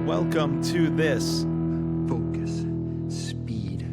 Welcome to this Focus. Speed.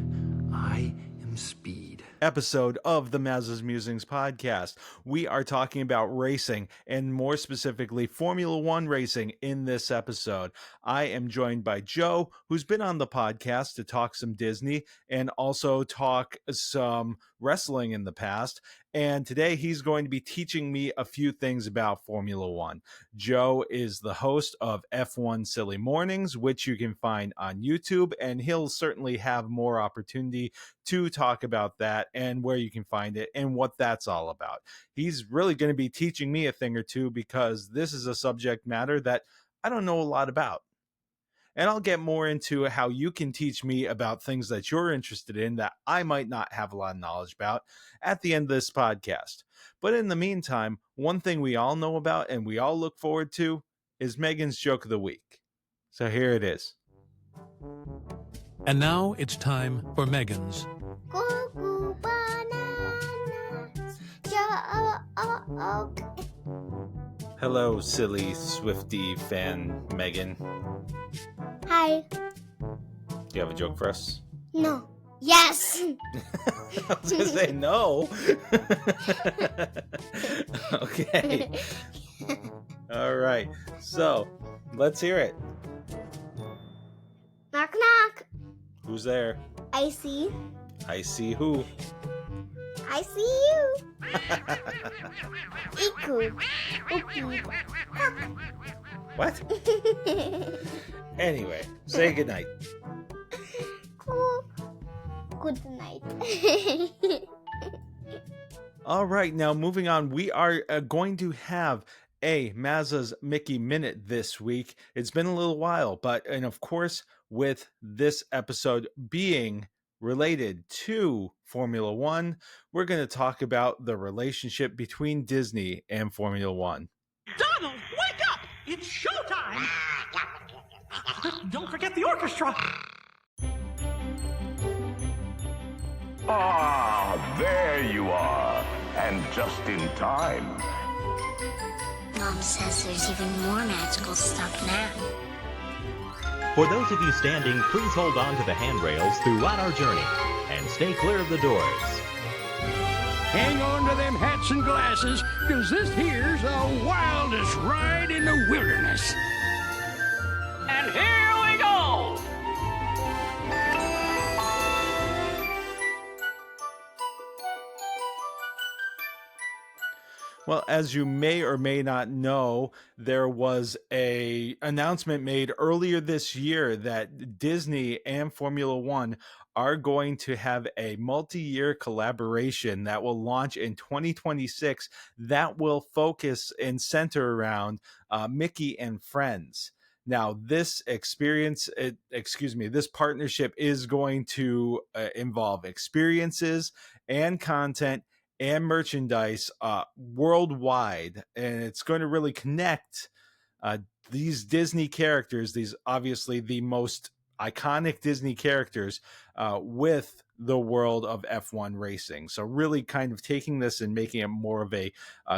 I am speed. episode of the Maza's Musings podcast. We are talking about racing, and more specifically Formula One racing in this episode. I am joined by Joe, who's been on the podcast to talk some Disney and also talk some wrestling in the past. And today he's going to be teaching me a few things about Formula One. Joe is the host of F1 Silly Mornings, which you can find on YouTube, and he'll certainly have more opportunity to talk about that and where you can find it and what that's all about. He's really going to be teaching me a thing or two because this is a subject matter that I don't know a lot about. And I'll get more into how you can teach me about things that you're interested in that I might not have a lot of knowledge about at the end of this podcast. But in the meantime, one thing we all know about and we all look forward to is Meghan's Joke of the Week. So here it is. And now it's time for Meghan's Cuckoo bananas, joke. Hello, silly Swiftie fan Meghan. Hi. Do you have a joke for us? No. Yes. I was going to say no. Okay. All right. So, let's hear it. Knock knock. Who's there? I see. I see who. I see you. Iku. Uki. What? Anyway, say goodnight. Cool. Good night. All right, now moving on, we are going to have a Maza's Mickey Minute this week. It's been a little while, and of course, with this episode being related to Formula One, we're going to talk about the relationship between Disney and Formula One. Donald, wake up! It's showtime! Don't forget the orchestra! Ah, there you are. And just in time. Mom says there's even more magical stuff now. For those of you standing, please hold on to the handrails throughout our journey and stay clear of the doors. Hang on to them hats and glasses, because this here's the wildest ride in the wilderness. And here we go! Well, as you may or may not know, there was an announcement made earlier this year that Disney and Formula One are going to have a multi-year collaboration that will launch in 2026 that will focus and center around Mickey and Friends. Now, this this partnership is going to involve experiences and content and merchandise worldwide, and it's going to really connect these Disney characters, these obviously the most iconic Disney characters, with the world of F1 racing. So really kind of taking this and making it more of a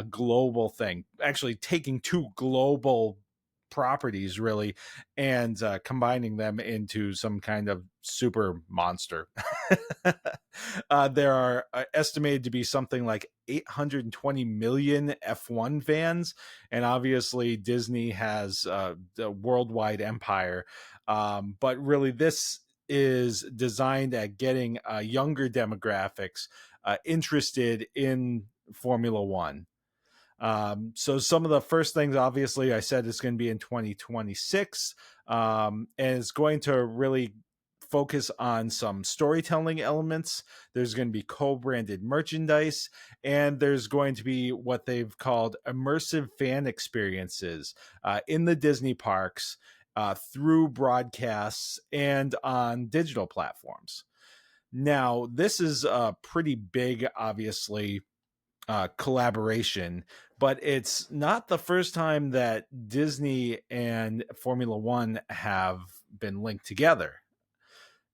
global thing, actually taking two global properties really and combining them into some kind of super monster. There are estimated to be something like 820 million F1 fans, and obviously Disney has the worldwide empire, but really this is designed at getting younger demographics interested in Formula One. So some of the first things, obviously, I said it's going to be in 2026, and it's going to really focus on some storytelling elements. There's going to be co-branded merchandise, and there's going to be what they've called immersive fan experiences in the Disney parks through broadcasts and on digital platforms. Now, this is a pretty big, obviously, collaboration, but it's not the first time that Disney and Formula One have been linked together.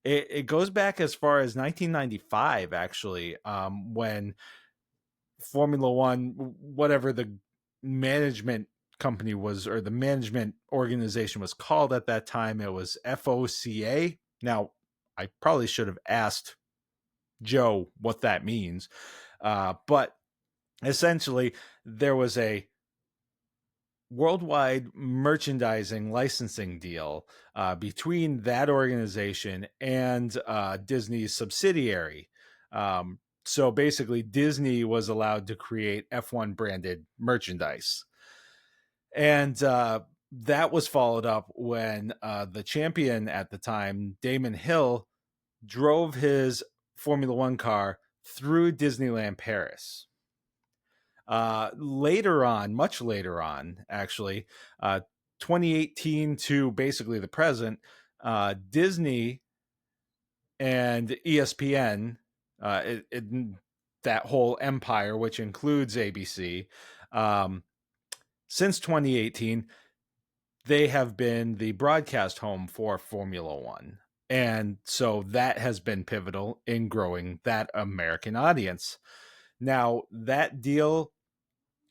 It goes back as far as 1995, actually, when Formula One, whatever the management company was, or the management organization was called at that time. It was FOCA. Now, I probably should have asked Joe what that means. But essentially, there was a worldwide merchandising licensing deal between that organization and Disney's subsidiary. So basically, Disney was allowed to create F1 branded merchandise. And that was followed up when the champion at the time, Damon Hill, drove his Formula One car through Disneyland Paris. Later on, much later on, actually, 2018 to basically the present, Disney and ESPN, that whole empire, which includes ABC, since 2018, they have been the broadcast home for Formula One. And so that has been pivotal in growing that American audience. Now, that deal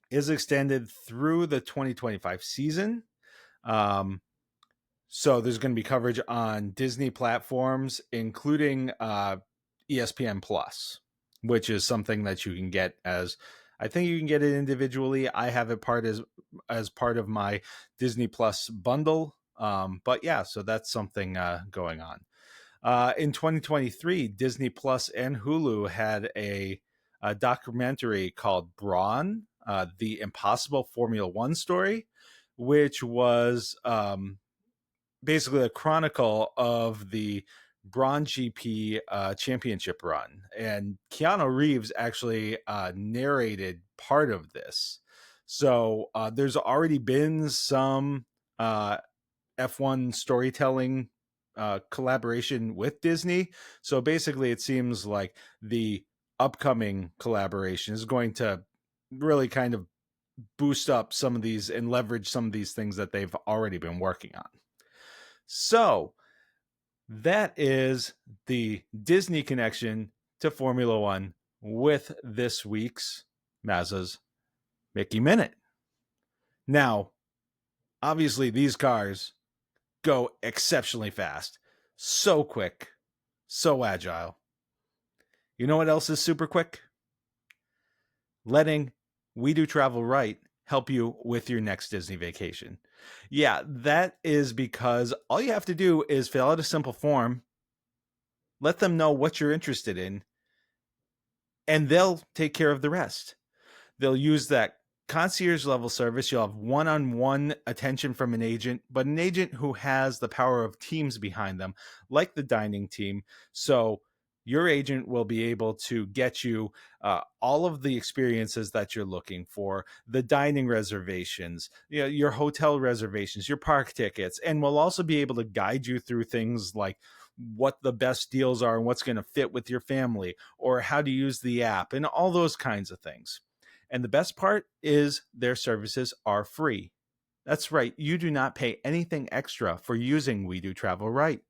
is extended through the 2025 season. So there's going to be coverage on Disney platforms, including ESPN Plus, which is something that you can get as, I think you can get it individually. I have it as part of my Disney Plus bundle. But yeah, so that's something going on. In 2023, Disney Plus and Hulu had a documentary called Brawn, the Impossible Formula One story, which was basically a chronicle of the Brawn GP championship run. And Keanu Reeves actually narrated part of this. So there's already been some F1 storytelling collaboration with Disney. So basically, it seems like the upcoming collaboration is going to really kind of boost up some of these and leverage some of these things that they've already been working on. So that is the Disney connection to Formula One with this week's Maza's Mickey Minute. Now, obviously, these cars go exceptionally fast, so quick, so agile. You know what else is super quick? Letting We Do Travel Right help you with your next Disney vacation. Yeah, that is because all you have to do is fill out a simple form, let them know what you're interested in, and they'll take care of the rest. They'll use that concierge level service. You'll have one-on-one attention from an agent, but an agent who has the power of teams behind them, like the dining team. So your agent will be able to get you all of the experiences that you're looking for, the dining reservations, your hotel reservations, your park tickets, and will also be able to guide you through things like what the best deals are and what's going to fit with your family, or how to use the app, and all those kinds of things. And the best part is their services are free. That's right. You do not pay anything extra for using We Do Travel Right.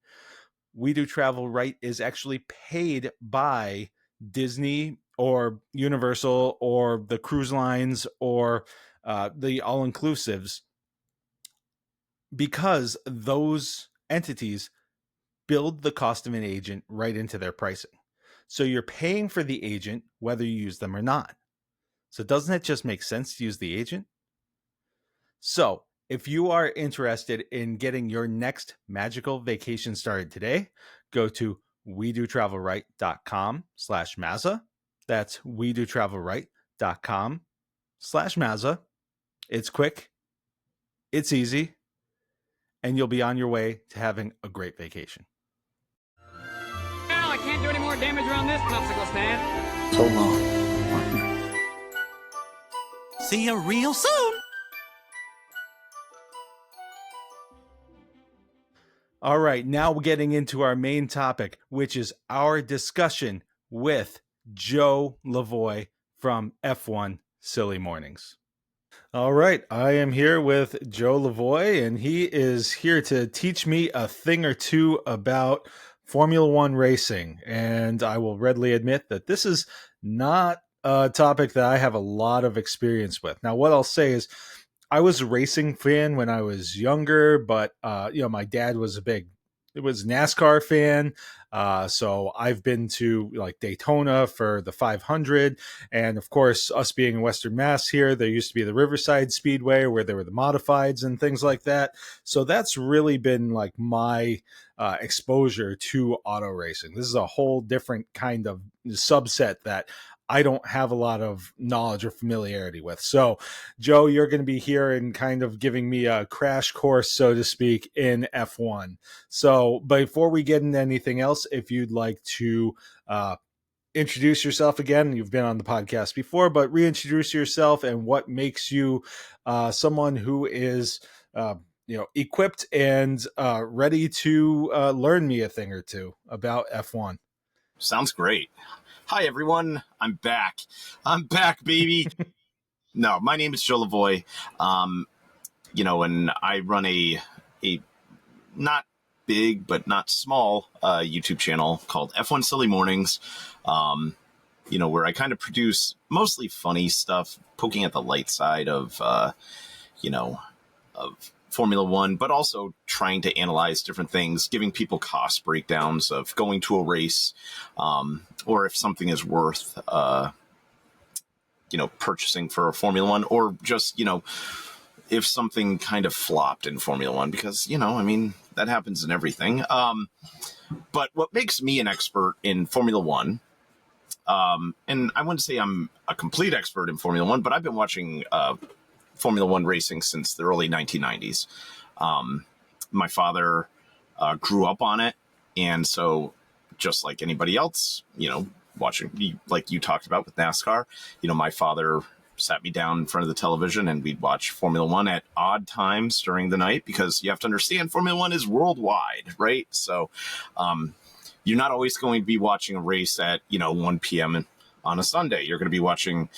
We Do Travel Right is actually paid by Disney or Universal or the cruise lines or the all-inclusives, because those entities build the cost of an agent right into their pricing. So you're paying for the agent whether you use them or not. So doesn't it just make sense to use the agent? So if you are interested in getting your next magical vacation started today, go to wedotravelright.com/Maza. That's wedotravelright.com/Maza. It's quick, it's easy, and you'll be on your way to having a great vacation. Well, I can't do any more damage around this popsicle stand. So long, partner. See you real soon. All right, now we're getting into our main topic, which is our discussion with Joe Lavoie from F1 Silly Mornings. All right, I am here with Joe Lavoie, and he is here to teach me a thing or two about Formula One racing. And I will readily admit that this is not a topic that I have a lot of experience with. Now, what I'll say is I was a racing fan when I was younger, but my dad was it was NASCAR fan. So I've been to like Daytona for the 500, and of course, us being in Western Mass here, there used to be the Riverside Speedway where there were the modifieds and things like that. So that's really been like my exposure to auto racing. This is a whole different kind of subset that I don't have a lot of knowledge or familiarity with. So, Joe, you're going to be here and kind of giving me a crash course, so to speak, in F1. So, before we get into anything else, if you'd like to introduce yourself again, you've been on the podcast before, but reintroduce yourself and what makes you someone who is equipped and ready to learn me a thing or two about F1. Sounds great. Hi, everyone. I'm back. I'm back, baby. No, my name is Joe Lavoie. And I run a not big but not small YouTube channel called F1 Silly Mornings, where I kind of produce mostly funny stuff, poking at the light side of Formula One, but also trying to analyze different things, giving people cost breakdowns of going to a race, or if something is worth, purchasing for a Formula One, or just, if something kind of flopped in Formula One, because, that happens in everything. But what makes me an expert in Formula One, and I wouldn't say I'm a complete expert in Formula One, but I've been watching Formula One racing since the early 1990s. My father grew up on it. And so just like anybody else, watching, like you talked about with NASCAR, my father sat me down in front of the television and we'd watch Formula One at odd times during the night, because you have to understand Formula One is worldwide, right? So you're not always going to be watching a race at, 1 p.m. on a Sunday. You're going to be watching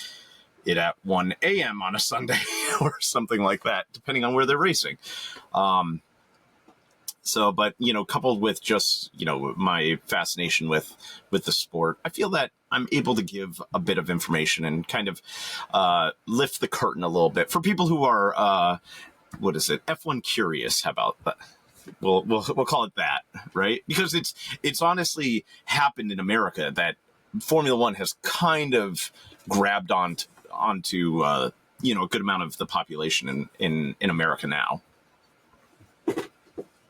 it at 1 a.m. on a Sunday or something like that, depending on where they're racing. But coupled with just, my fascination with the sport, I feel that I'm able to give a bit of information and kind of lift the curtain a little bit for people who are, F1 curious. How about that? We'll call it that, right? Because it's honestly happened in America that Formula One has kind of grabbed onto a good amount of the population in America now.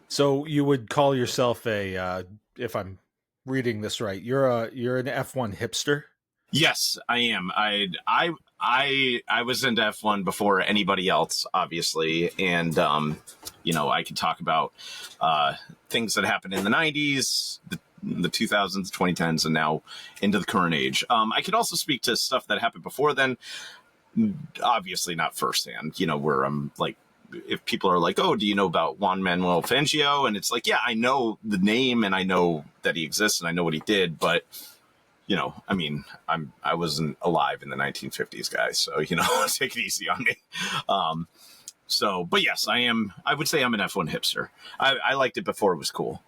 So you would call yourself if I'm reading this right, you're an F1 hipster? Yes, I am. I was into F1 before anybody else, obviously, and I could talk about things that happened in the 90s, the 2000s, 2010s, and now into the current age. I could also speak to stuff that happened before then, obviously not firsthand, where I'm like, if people are like, oh, do you know about Juan Manuel Fangio? And it's like, yeah, I know the name and I know that he exists and I know what he did, but I wasn't alive in the 1950s, guys. So, take it easy on me. But yes, I would say I'm an F1 hipster. I liked it before it was cool.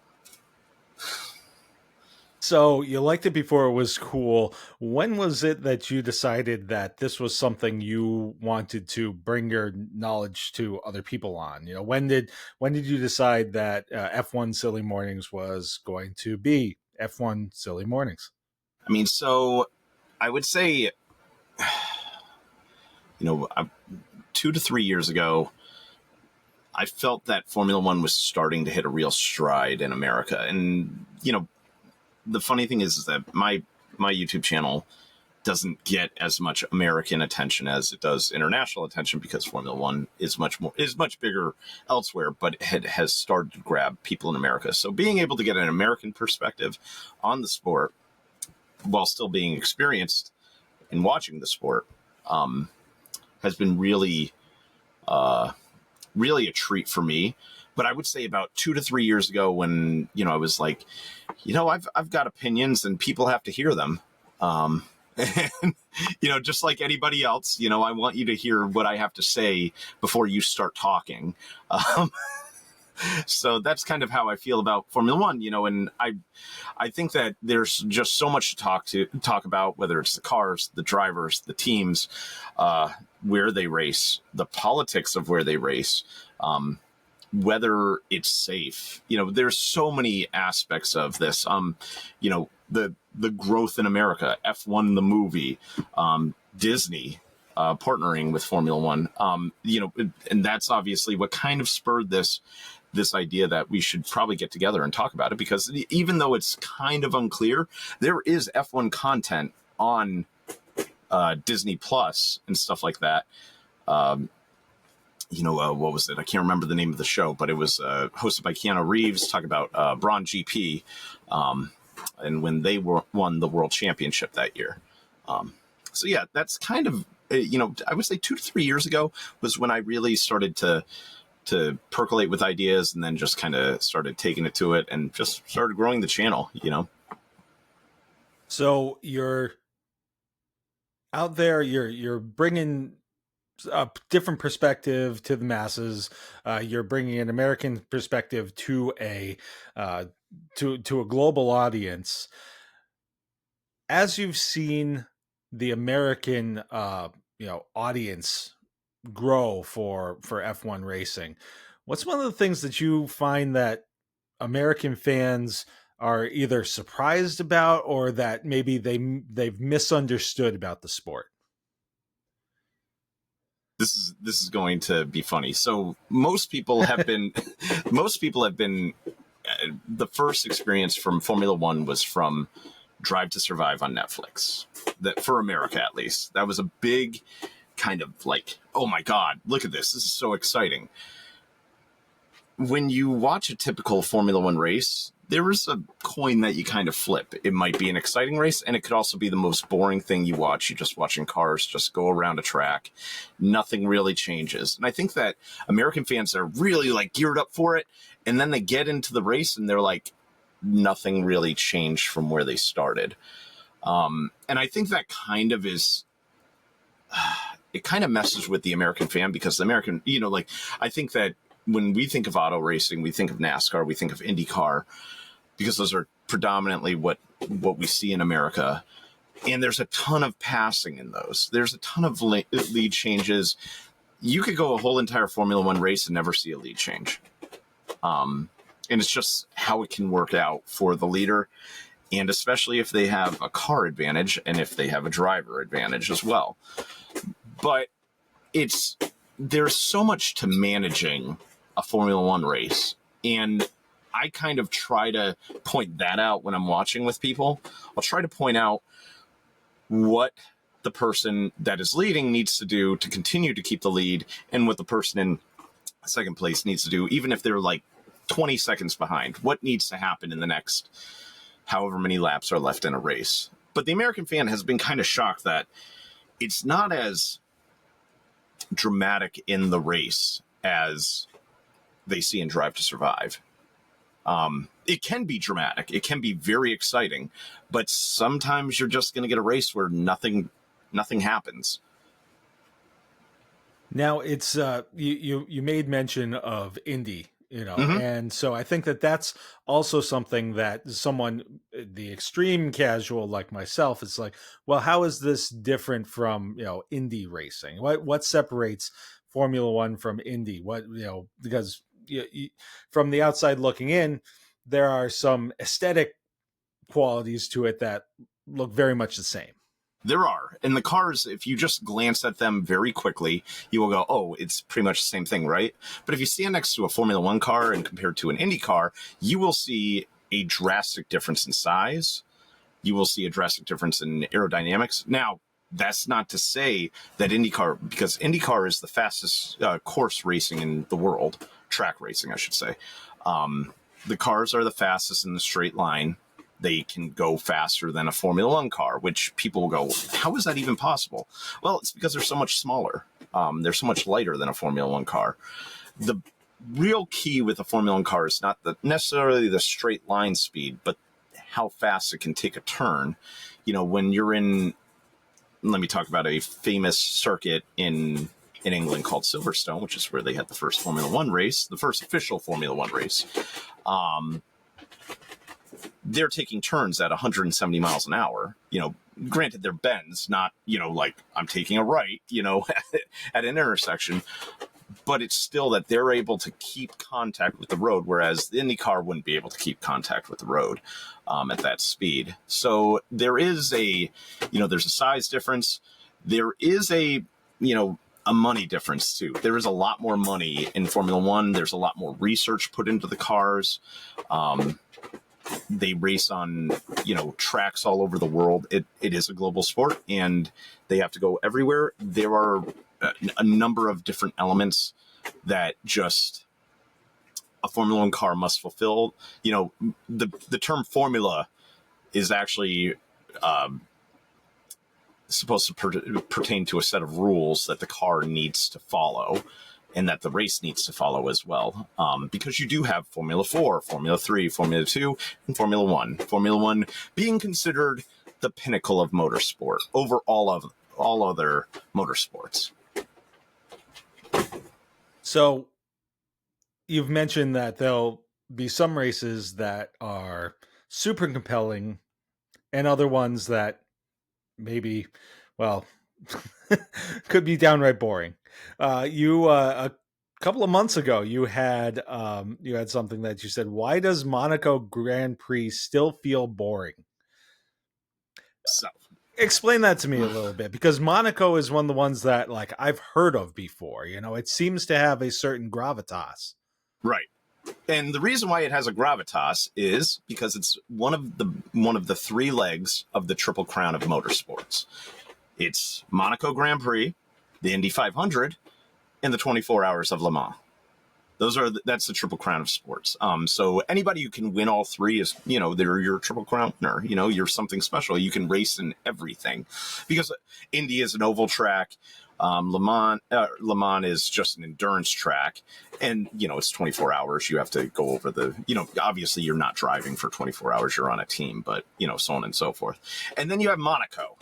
So you liked it before it was cool. When was it that you decided that this was something you wanted to bring your knowledge to other people on? When did you decide that F1 Silly Mornings was going to be F1 Silly Mornings? So I would say, 2 to 3 years ago, I felt that Formula One was starting to hit a real stride in America. And, the funny thing is that my YouTube channel doesn't get as much American attention as it does international attention, because Formula One is much bigger elsewhere, but it has started to grab people in America. So being able to get an American perspective on the sport while still being experienced in watching the sport has been really a treat for me. But I would say about 2 to 3 years ago, when, I was like, I've got opinions and people have to hear them. And, just like anybody else, I want you to hear what I have to say before you start talking. So that's kind of how I feel about Formula One, and I think that there's just so much to talk about, whether it's the cars, the drivers, the teams, where they race, the politics of where they race, whether it's safe. There's so many aspects of this. The growth in America, F1 the movie, Disney partnering with Formula One, and that's obviously what kind of spurred this idea that we should probably get together and talk about it, because even though it's kind of unclear, there is F1 content on Disney Plus and stuff like that. What was it? I can't remember the name of the show, but it was hosted by Keanu Reeves, talking about Braun GP, and when they won the world championship that year. So yeah, that's kind of, I would say 2 to 3 years ago was when I really started to percolate with ideas, and then just kind of started taking it to it and just started growing the channel, So you're out there, you're bringing a different perspective to the masses. You're bringing an American perspective to a global audience. As you've seen the American audience grow for F1 racing, what's one of the things that you find that American fans are either surprised about, or that maybe they've misunderstood about the sport? This is going to be funny. So most people have been the first experience from Formula One was from Drive to Survive on Netflix. That, for America at least, that was a big kind of like, oh my God, look at this. This is so exciting. When you watch a typical Formula One race, there is a coin that you kind of flip. It might be an exciting race, and it could also be the most boring thing you watch. You're just watching cars just go around a track. Nothing really changes. And I think that American fans are really like geared up for it, and then they get into the race and they're like, nothing really changed from where they started. And I think that kind of is, it kind of messes with the American fan, because the American, I think that when we think of auto racing, we think of NASCAR, we think of IndyCar, because those are predominantly what we see in America. And there's a ton of passing in those. There's a ton of lead changes. You could go a whole entire Formula One race and never see a lead change. And it's just how it can work out for the leader, and especially if they have a car advantage and if they have a driver advantage as well. But there's so much to managing a Formula One race, and I kind of try to point that out when I'm watching with people. I'll try to point out what the person that is leading needs to do to continue to keep the lead, and what the person in second place needs to do, even if they're like 20 seconds behind. What needs to happen in the next however many laps are left in a race. But the American fan has been kind of shocked that it's not as dramatic in the race as they see in Drive to Survive. It can be dramatic. It can be very exciting, but sometimes you're just going to get a race where nothing happens. Now, it's you made mention of Indy, Mm-hmm. and so I think that that's also something that the extreme casual like myself, is like, well, how is this different from Indy racing? What separates Formula One from Indy? Because from the outside looking in, there are some aesthetic qualities to it that look very much the same. There are. And the cars, if you just glance at them very quickly, you will go, oh, it's pretty much the same thing, right? But if you stand next to a Formula One car and compared to an Indy car, you will see a drastic difference in size. You will see a drastic difference in aerodynamics. Now, that's not to say that IndyCar, because IndyCar is the fastest course racing in the world, track racing, I should say. The cars are the fastest in the straight line. They can go faster than a Formula One car, which people will go, how is that even possible? Well, it's because they're so much smaller. They're so much lighter than a Formula One car. The real key with a Formula One car is not necessarily the straight line speed, but how fast it can take a turn. When you're in, let me talk about a famous circuit in England called Silverstone, which is where they had the first Formula One race, the first official Formula One race. They're taking turns at 170 miles an hour. granted, they're bends, not, like I'm taking a right, at an intersection. But it's still that they're able to keep contact with the road, whereas the IndyCar wouldn't be able to keep contact with the road at that speed. So there is there's a size difference. There is a money difference too. There is a lot more money in Formula One. There's a lot more research put into the cars. They race on, tracks all over the world. It is a global sport, and they have to go everywhere. There are a number of different elements that just a Formula One car must fulfill. The term formula is actually supposed to pertain to a set of rules that the car needs to follow and that the race needs to follow as well. Because you do have Formula 4, Formula 3, Formula 2, and Formula 1. Formula 1 being considered the pinnacle of motorsport over all other motorsports. So you've mentioned that there'll be some races that are super compelling and other ones that maybe, well, could be downright boring. A couple of months ago, you had something that you said, why does Monaco Grand Prix still feel boring? So explain that to me a little bit, because Monaco is one of the ones that I've heard of before. It seems to have a certain gravitas. Right. And the reason why it has a gravitas is because it's one of the three legs of the Triple Crown of motorsports. It's Monaco Grand Prix, the Indy 500, and the 24 Hours of Le Mans. That's the Triple Crown of sports. So anybody who can win all three is, they're your Triple Crown winner. You're something special. You can race in everything, because Indy is an oval track. Le Mans is just an endurance track, and it's 24 hours. You have to go over obviously you're not driving for 24 hours. You're on a team, but so on and so forth. And then you have Monaco,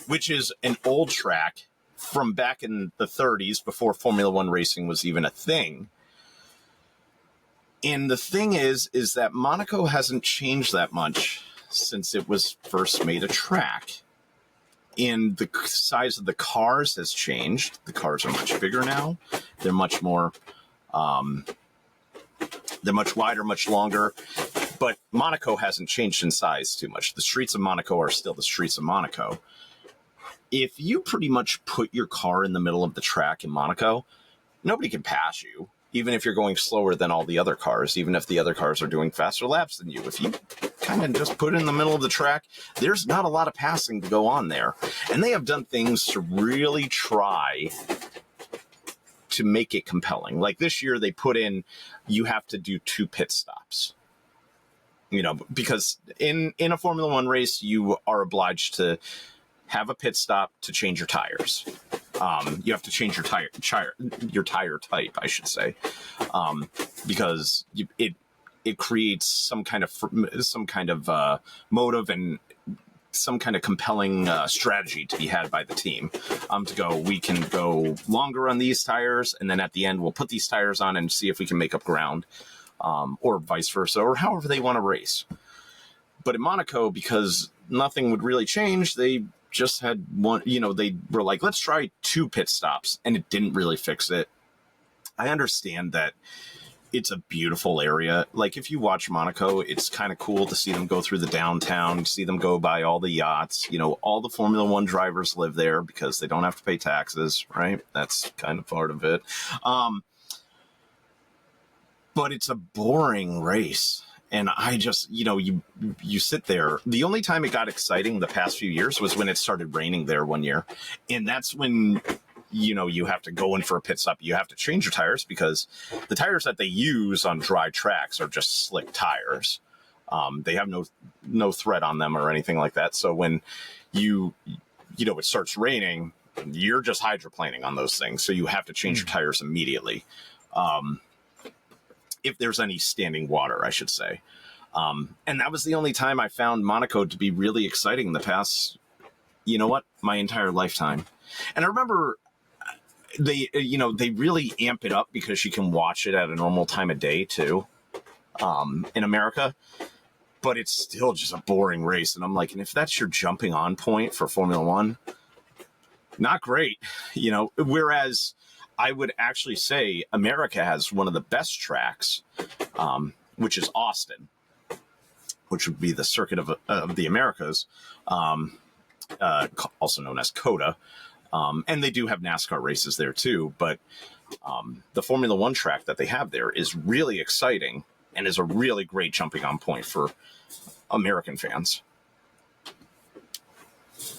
which is an old track from back in the 30s, before Formula One racing was even a thing. And the thing is that Monaco hasn't changed that much since it was first made a track. And the size of the cars has changed. The cars are much bigger now. They're much more, they're much wider, much longer. But Monaco hasn't changed in size too much. The streets of Monaco are still the streets of Monaco. If you pretty much put your car in the middle of the track in Monaco, nobody can pass you. Even if you're going slower than all the other cars, even if the other cars are doing faster laps than you. If you kind of just put it in the middle of the track, there's not a lot of passing to go on there. And they have done things to really try to make it compelling. Like this year, they put in, you have to do 2 pit stops. Because in a Formula One race, you are obliged to have a pit stop to change your tires. You have to change your tire type, I should say, because it creates some kind of motive and some kind of compelling strategy to be had by the team. We can go longer on these tires, and then at the end we'll put these tires on and see if we can make up ground, or vice versa, or however they want to race. But in Monaco, because nothing would really change, they just had one, they were like, let's try 2 pit stops, and it didn't really fix it. I understand that it's a beautiful area. Like, if you watch Monaco, it's kind of cool to see them go through the downtown, see them go by all the yachts. All the Formula One drivers live there because they don't have to pay taxes, right? That's kind of part of it. But it's a boring race. And I just, you sit there. The only time it got exciting the past few years was when it started raining there one year. And that's when, you have to go in for a pit stop. You have to change your tires, because the tires that they use on dry tracks are just slick tires. They have no thread on them or anything like that. So when it starts raining, you're just hydroplaning on those things. So you have to change your tires immediately. If there's any standing water, I should say. And that was the only time I found Monaco to be really exciting in the past, my entire lifetime. And I remember they really amp it up because you can watch it at a normal time of day too, in America. but it's still just a boring race. And I'm like, and if that's your jumping on point for Formula One, not great, whereas I would actually say America has one of the best tracks, which is Austin, which would be the circuit of the Americas, also known as COTA. And they do have NASCAR races there too, but the Formula One track that they have there is really exciting and is a really great jumping on point for American fans.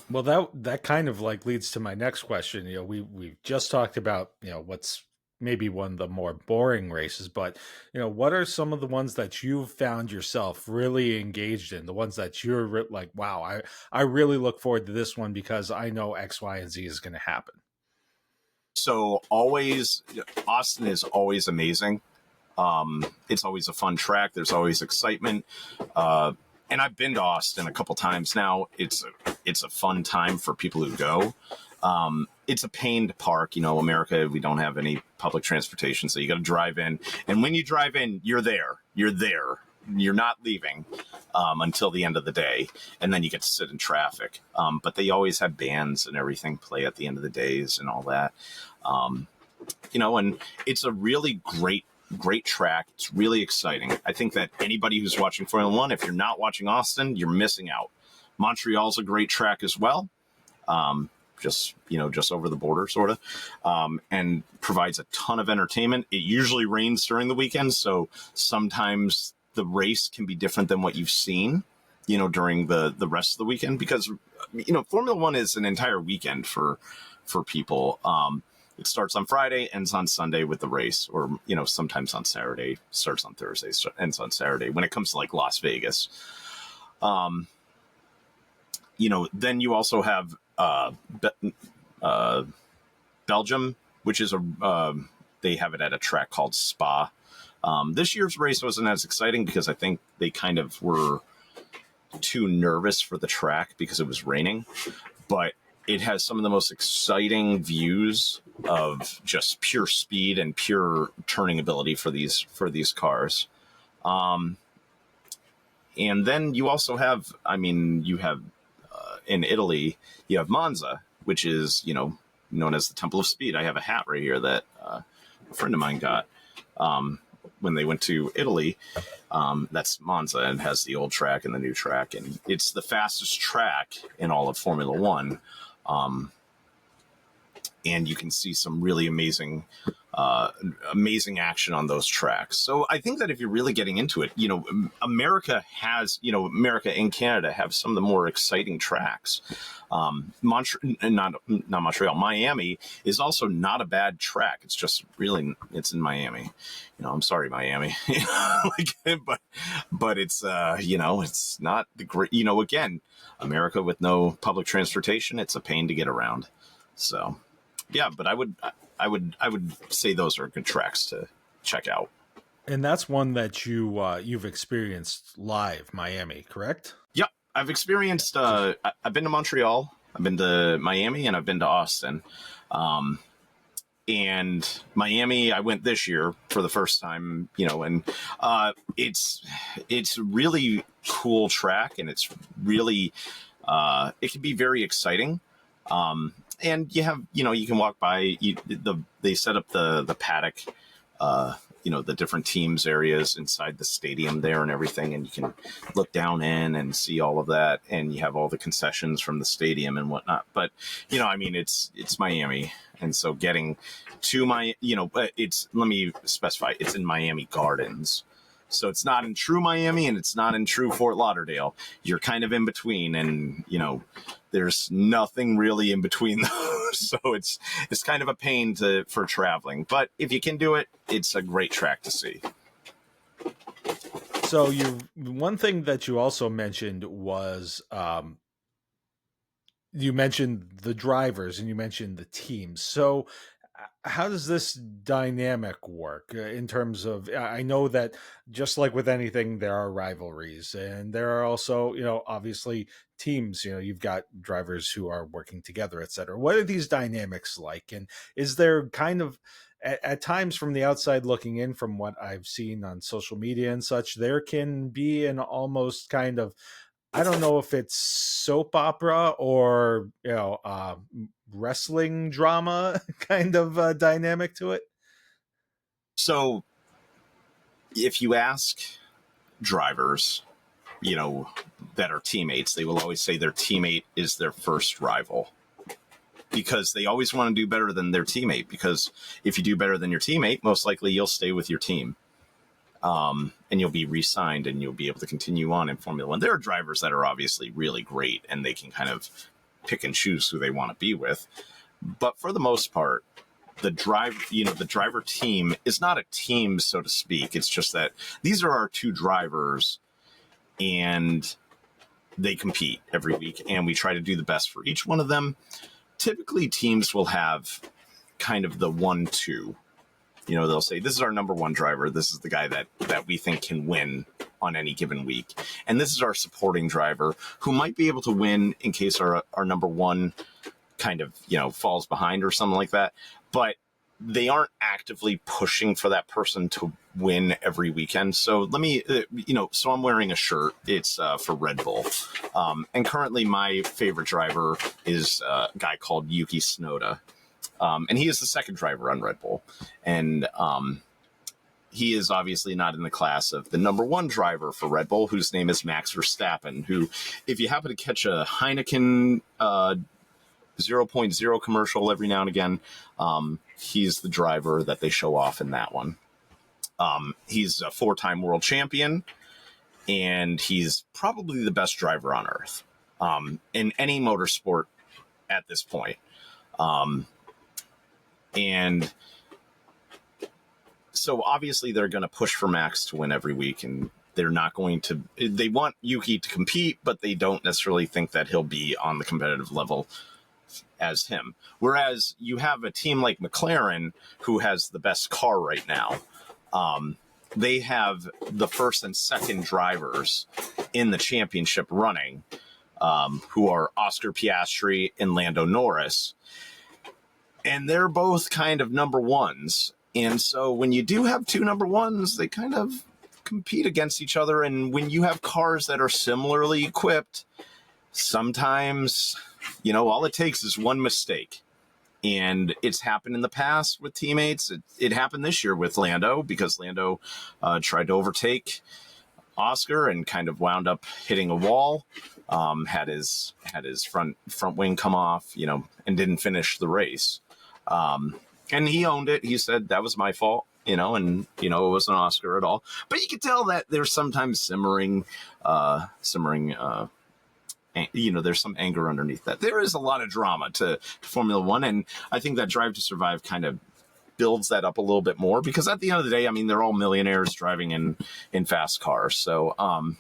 Well, that kind of like leads to my next question. We've just talked about, what's maybe one of the more boring races, but what are some of the ones that you've found yourself really engaged in, the ones that you're like, wow, I really look forward to this one because I know X, Y, and Z is going to happen? So Austin is always amazing. It's always a fun track. There's always excitement. And I've been to Austin a couple times now. It's a fun time for people who go. It's a pain to park. America, we don't have any public transportation, so you got to drive in. And when you drive in, you're there. You're there. You're not leaving until the end of the day, and then you get to sit in traffic. But they always have bands and everything play at the end of the days and all that. And it's a really great track. It's really exciting. I think that anybody who's watching Formula One, if you're not watching Austin, you're missing out. Montreal's a great track as well. Just over the border sort of, and provides a ton of entertainment. It usually rains during the weekend, so sometimes the race can be different than what you've seen, during the rest of the weekend, because, Formula One is an entire weekend for people. It starts on Friday, ends on Sunday with the race, or, sometimes on Saturday, starts on Thursday, ends on Saturday when it comes to like Las Vegas. Then you also have Belgium, which is they have it at a track called Spa. This year's race wasn't as exciting because I think they kind of were too nervous for the track because it was raining, but it has some of the most exciting views of just pure speed and pure turning ability for these cars. And then you also have, in Italy, you have Monza, which is, known as the Temple of Speed. I have a hat right here that a friend of mine got when they went to Italy. That's Monza, and has the old track and the new track. And it's the fastest track in all of Formula One. And you can see some really amazing action on those tracks. So I think that if you're really getting into it, America and Canada have some of the more exciting tracks. Not Montreal, Miami is also not a bad track. It's just it's in Miami. I'm sorry, Miami, but it's it's not the great. Again, America with no public transportation, it's a pain to get around. So. Yeah, but I would say those are good tracks to check out. And that's one that you've experienced live, Miami, correct? Yep, I've experienced. I've been to Montreal, I've been to Miami, and I've been to Austin. And Miami, I went this year for the first time. And it's a really cool track, and it's really it can be very exciting. And you have, you can walk by. They set up the paddock, the different teams areas inside the stadium there and everything, and you can look down in and see all of that. And you have all the concessions from the stadium and whatnot. But it's Miami, and so getting to let me specify, it's in Miami Gardens. So it's not in true Miami and it's not in true Fort Lauderdale. You're kind of in between, and there's nothing really in between those. So it's kind of a pain for traveling. But if you can do it, it's a great track to see. So one thing that you also mentioned was you mentioned the drivers and you mentioned the teams. So how does this dynamic work in terms of, I know that just like with anything, there are rivalries, and there are also, obviously teams, you've got drivers who are working together, et cetera. What are these dynamics like? And is there kind of at times from the outside looking in, from what I've seen on social media and such, there can be an almost kind of, I don't know if it's soap opera or, wrestling drama kind of dynamic to it. So if you ask drivers, that are teammates, they will always say their teammate is their first rival, because they always want to do better than their teammate, because if you do better than your teammate, most likely you'll stay with your team. And you'll be re-signed and you'll be able to continue on in Formula One. There are drivers that are obviously really great and they can kind of pick and choose who they want to be with. But for the most part, the driver team is not a team, so to speak. It's just that these are our two drivers and they compete every week and we try to do the best for each one of them. Typically teams will have kind of the 1-2. They'll say, this is our number one driver. This is the guy that we think can win on any given week. And this is our supporting driver who might be able to win in case our number one kind of, falls behind or something like that. But they aren't actively pushing for that person to win every weekend. So let me, so I'm wearing a shirt. It's for Red Bull. And currently my favorite driver is a guy called Yuki Tsunoda. And he is the second driver on Red Bull. And he is obviously not in the class of the number one driver for Red Bull, whose name is Max Verstappen, who, if you happen to catch a Heineken 0.0 commercial every now and again, he's the driver that they show off in that one. He's a 4-time world champion, and he's probably the best driver on earth in any motorsport at this point. And so obviously they're going to push for Max to win every week, and they're not going to, they want Yuki to compete, but they don't necessarily think that he'll be on the competitive level as him. Whereas you have a team like McLaren, who has the best car right now. They have the first and second drivers in the championship running, who are Oscar Piastri and Lando Norris. And they're both kind of number ones. And so when you do have two number ones, they kind of compete against each other. And when you have cars that are similarly equipped, sometimes, all it takes is one mistake. And it's happened in the past with teammates. It happened this year with Lando, because Lando tried to overtake Oscar and kind of wound up hitting a wall. Had his front wing come off, and didn't finish the race. And he owned it. He said, that was my fault, and, it wasn't Oscar at all. But you can tell that there's sometimes simmering, there's some anger underneath that. There is a lot of drama to Formula One. And I think that Drive to Survive kind of builds that up a little bit more, because at the end of the day, they're all millionaires driving in fast cars. So, I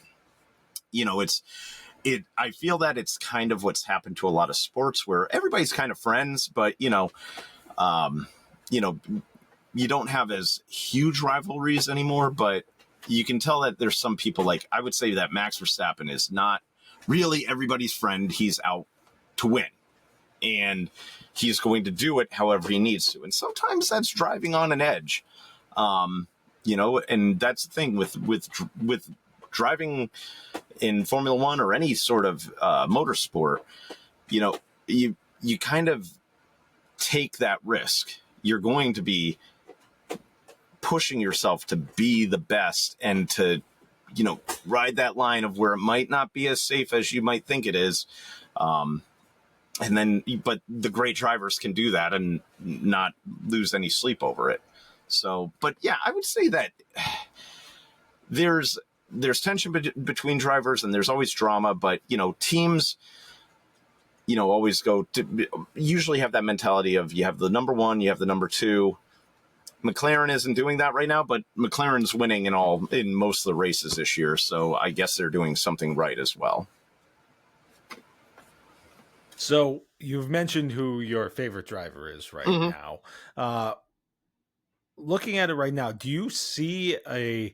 feel that it's kind of what's happened to a lot of sports where everybody's kind of friends, but, you don't have as huge rivalries anymore, but you can tell that there's some people, like, I would say that Max Verstappen is not really everybody's friend. He's out to win, and he's going to do it however he needs to. And sometimes that's driving on an edge, and that's the thing with driving in Formula One or any sort of motorsport. You kind of take that risk. You're going to be pushing yourself to be the best and to, ride that line of where it might not be as safe as you might think it is. But the great drivers can do that and not lose any sleep over it. So, but yeah, I would say that there's tension between drivers and there's always drama, but, teams, always usually have that mentality of, you have the number one, you have the number two. McLaren isn't doing that right now, but McLaren's winning in most of the races this year. So I guess they're doing something right as well. So you've mentioned who your favorite driver is right now. Looking at it right now, do you see a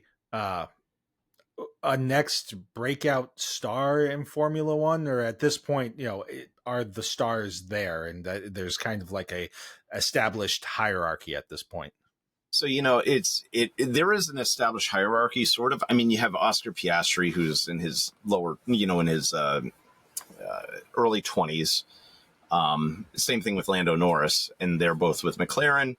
next breakout star in Formula One, or at this point, are the stars there and there's kind of like a established hierarchy at this point? So, there is an established hierarchy, sort of. I mean, you have Oscar Piastri, who's in his early 20s. Same thing with Lando Norris, and they're both with McLaren.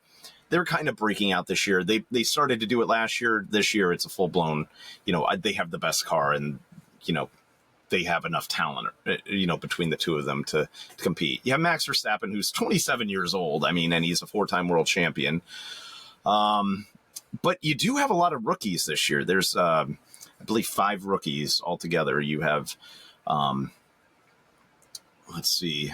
They're kind of breaking out this year. They started to do it last year. This year, it's a full blown. They have the best car, and they have enough talent, between the two of them to compete. You have Max Verstappen, who's 27 years old. I mean, and he's a 4-time world champion. But you do have a lot of rookies this year. There's, I believe, 5 rookies altogether. You have, let's see.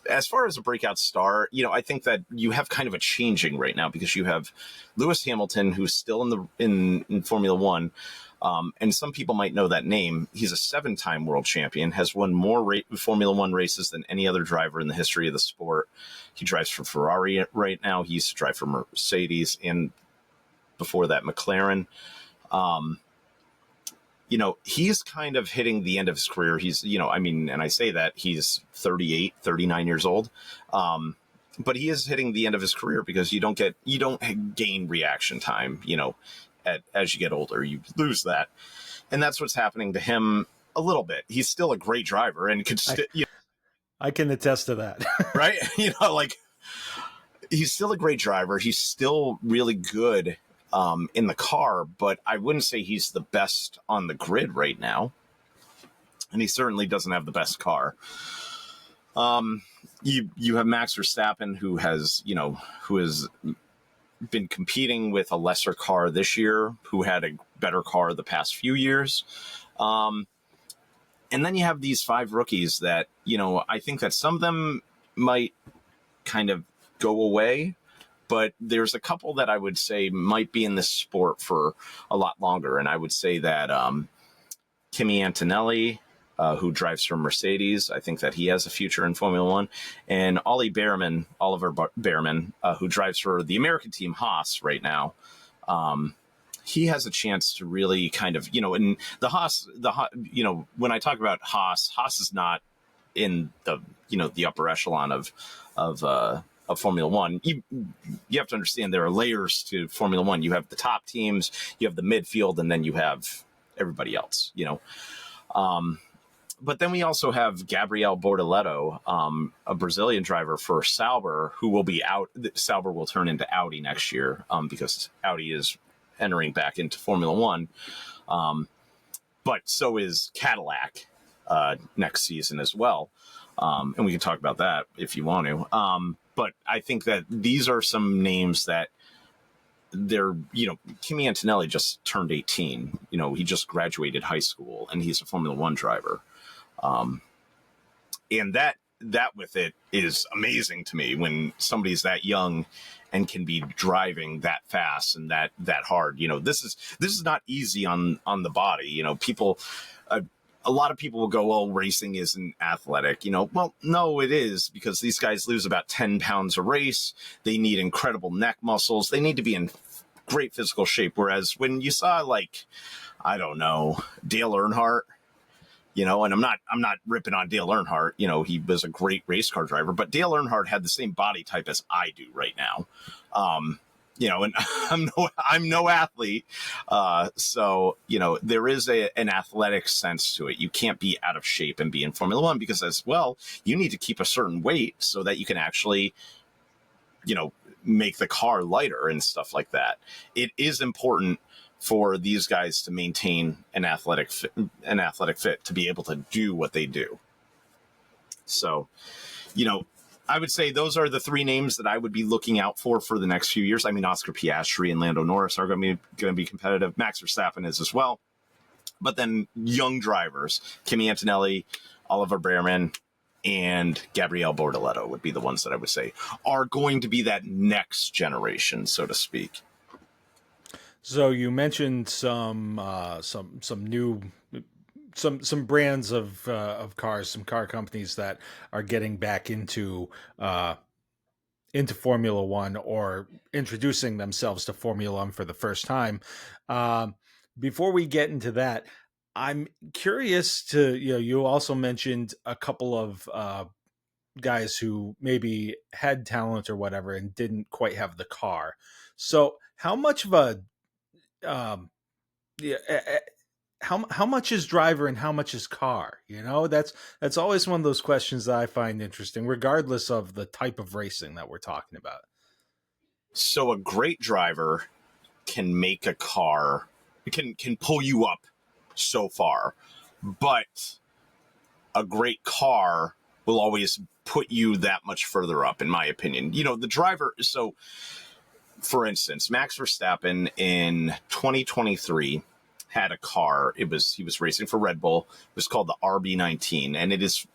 As far as a breakout star, I think that you have kind of a changing right now, because you have Lewis Hamilton, who's still in Formula One. And some people might know that name. He's a 7-time world champion, has won more Formula One races than any other driver in the history of the sport. He drives for Ferrari right now. He used to drive for Mercedes, and before that, McLaren. He's kind of hitting the end of his career. He's, and I say that he's 38, 39 years old. But he is hitting the end of his career, because you don't gain reaction time, as you get older. You lose that. And that's what's happening to him a little bit. He's still a great driver and could I can attest to that. Right? He's still a great driver. He's still really good in the car, but I wouldn't say he's the best on the grid right now. And he certainly doesn't have the best car. You have Max Verstappen, who has been competing with a lesser car this year, who had a better car the past few years. And then you have these 5 rookies that, I think that some of them might kind of go away, but there's a couple that I would say might be in this sport for a lot longer. And I would say that Kimi Antonelli, who drives for Mercedes, I think that he has a future in Formula One. And Oliver Behrman, who drives for the American team Haas right now. He has a chance to really kind of, in the Haas, when I talk about Haas is not in the upper echelon of Formula One. You have to understand there are layers to Formula One. You have the top teams, you have the midfield, and then you have everybody else, But then we also have Gabriel Bortoleto, a Brazilian driver for Sauber, who will be out. Sauber will turn into Audi next year, because Audi is entering back into Formula One. But so is Cadillac next season as well. And we can talk about that if you want to. But I think that these are some names that Kimi Antonelli just turned 18. He just graduated high school, and he's a Formula One driver. And that with it is amazing to me, when somebody's that young and can be driving that fast and that hard. This is not easy on the body. People, a lot of people will go, well, racing isn't athletic. Well, no, it is, because these guys lose about 10 pounds a race. They need incredible neck muscles. They need to be in great physical shape. Whereas when you saw, I don't know, Dale Earnhardt, and I'm not ripping on Dale Earnhardt. He was a great race car driver, but Dale Earnhardt had the same body type as I do right now. And I'm no athlete. So, there is an athletic sense to it. You can't be out of shape and be in Formula One, because as well, you need to keep a certain weight so that you can actually, make the car lighter and stuff like that. It is important for these guys to maintain an athletic fit to be able to do what they do. So, I would say those are the 3 names that I would be looking out for the next few years. I mean, Oscar Piastri and Lando Norris are going to be competitive. Max Verstappen is as well. But then young drivers, Kimi Antonelli, Oliver Behrman, and Gabriel Bortoleto would be the ones that I would say are going to be that next generation, so to speak. So you mentioned some new brands of cars, some car companies that are getting back into Formula One, or introducing themselves to Formula One for the first time. Before we get into that, I'm curious to, you also mentioned a couple of guys who maybe had talent or whatever and didn't quite have the car. So how much of a um, yeah, how much is driver and how much is car? You know, that's always one of those questions that I find interesting, regardless of the type of racing that we're talking about. So a great driver can make a car, can pull you up so far, but a great car will always put you that much further up, in my opinion. You know, the driver. So, for instance, Max Verstappen in 2023 had a car. He was racing for Red Bull. It was called the RB19, and it is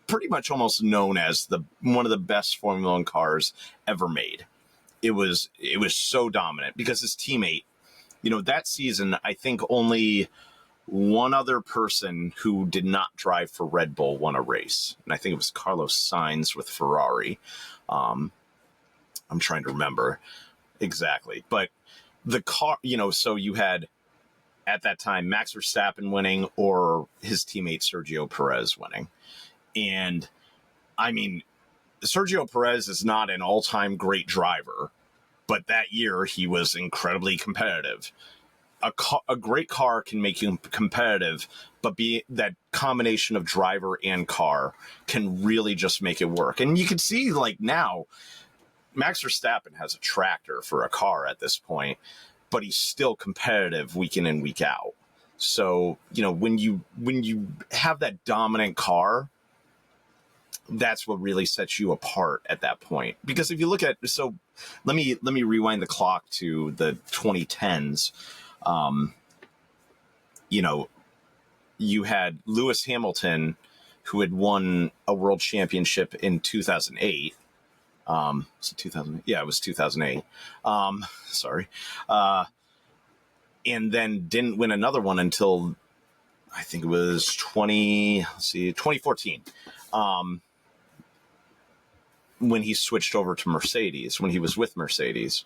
pretty much almost known as one of the best Formula One cars ever made. It was so dominant because his teammate, you know, that season, I think only one other person who did not drive for Red Bull won a race, and I think it was Carlos Sainz with Ferrari. I'm trying to remember exactly, but the car, you know, so you had at that time Max Verstappen winning or his teammate Sergio Perez winning. And I mean, Sergio Perez is not an all-time great driver, but that year he was incredibly competitive. A great car can make you competitive, but that combination of driver and car can really just make it work. And you can see, like, now Max Verstappen has a tractor for a car at this point, but he's still competitive week in and week out. So, you know, when you have that dominant car, that's what really sets you apart at that point. Because if you look at, so let me rewind the clock to the 2010s. You know, you had Lewis Hamilton, who had won a world championship in 2008. So 2008, yeah, it was 2008. Sorry. And then didn't win another one until I think it was 2014. When he switched over to Mercedes, when he was with Mercedes.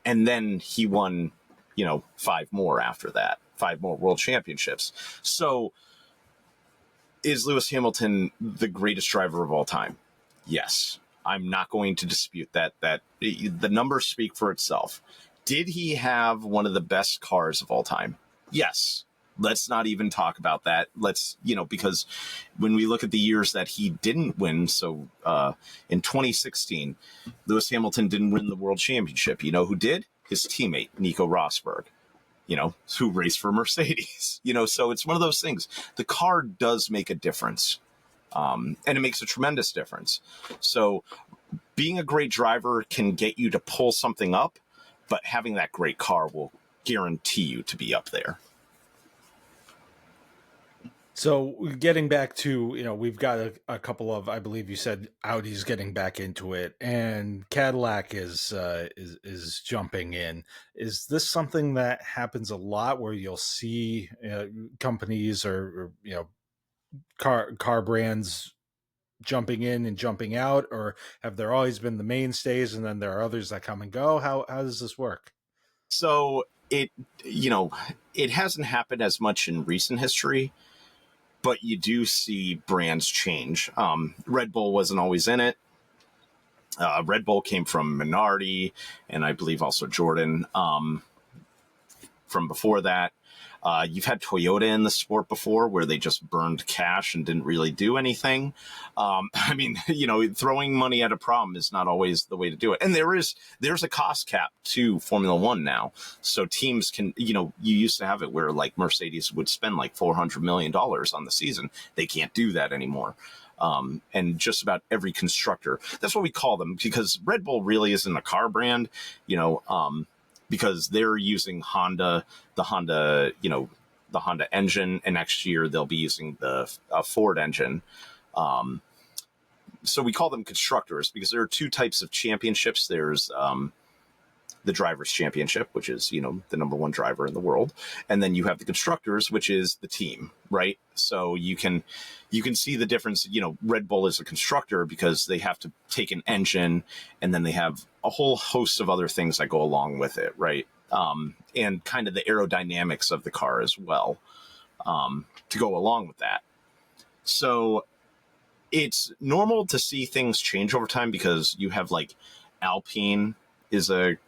And then he won, you know, 5 more after that, 5 more world championships. So is Lewis Hamilton the greatest driver of all time? Yes. I'm not going to dispute that the numbers speak for itself. Did he have one of the best cars of all time? Yes. Let's not even talk about that. Let's, you know, because when we look at the years that he didn't win, so in 2016, Lewis Hamilton didn't win the world championship. You know who did? His teammate, Nico Rosberg, you know, who raced for Mercedes. You know, so it's one of those things. The car does make a difference, and it makes a tremendous difference. So being a great driver can get you to pull something up, but having that great car will guarantee you to be up there. So getting back to, you know, we've got a couple of, I believe you said Audi's getting back into it, and Cadillac is jumping in. Is this something that happens a lot, where you'll see companies or you know, car brands jumping in and jumping out, or have there always been the mainstays and then there are others that come and go? How does this work? So it, you know, it hasn't happened as much in recent history, but you do see brands change. Red Bull wasn't always in it. Red Bull came from Minardi, and I believe also Jordan from before that. You've had Toyota in the sport before, where they just burned cash and didn't really do anything. I mean, you know, throwing money at a problem is not always the way to do it. And there's a cost cap to Formula One now. So teams can, you know, you used to have it where like Mercedes would spend like $400 million on the season. They can't do that anymore. And just about every constructor, that's what we call them, because Red Bull really isn't a car brand, you know, because they're using the Honda engine, and next year they'll be using the Ford engine. So we call them constructors because there are 2 types of championships. There's the Drivers' Championship, which is, you know, the number 1 driver in the world, and then you have the constructors, which is the team, right? So you can see the difference. You know, Red Bull is a constructor because they have to take an engine, and then they have a whole host of other things that go along with it, right? And kind of the aerodynamics of the car as well, to go along with that. So it's normal to see things change over time, because you have like Alpine is a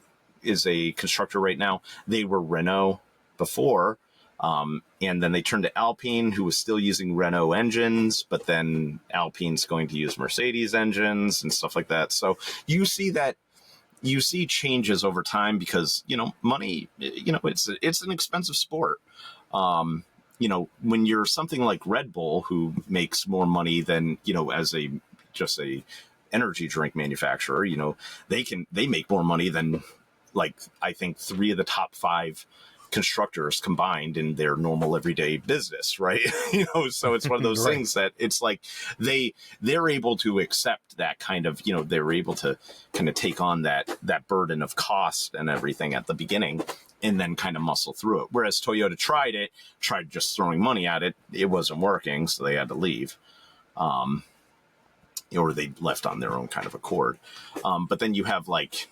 is a constructor right now. They were Renault before, and then they turned to Alpine, who was still using Renault engines, but then Alpine's going to use Mercedes engines and stuff like that. So you see changes over time because, money, it's an expensive sport. When you're something like Red Bull, who makes more money than, as just a energy drink manufacturer, they make more money than, like, I think 3 of the top 5 constructors combined in their normal everyday business, right? So it's one of those Right. things that it's like they're able to accept that kind of, they're able to kind of take on that burden of cost and everything at the beginning and then kind of muscle through it. Whereas Toyota tried just throwing money at it. It wasn't working, so they had to leave. Or they left on their own kind of accord. But then you have, like,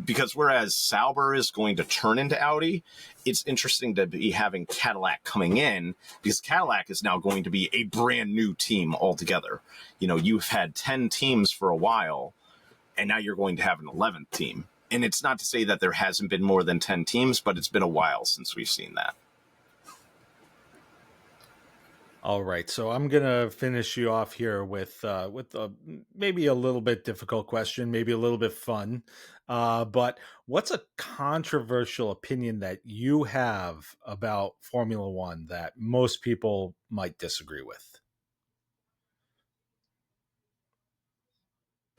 because whereas Sauber is going to turn into Audi, it's interesting to be having Cadillac coming in, because Cadillac is now going to be a brand new team altogether. You've had 10 teams for a while, and now you're going to have an 11th team. And it's not to say that there hasn't been more than 10 teams, but it's been a while since we've seen that. All right, so I'm gonna finish you off here with maybe a little bit difficult question, maybe a little bit fun. But what's a controversial opinion that you have about Formula One that most people might disagree with?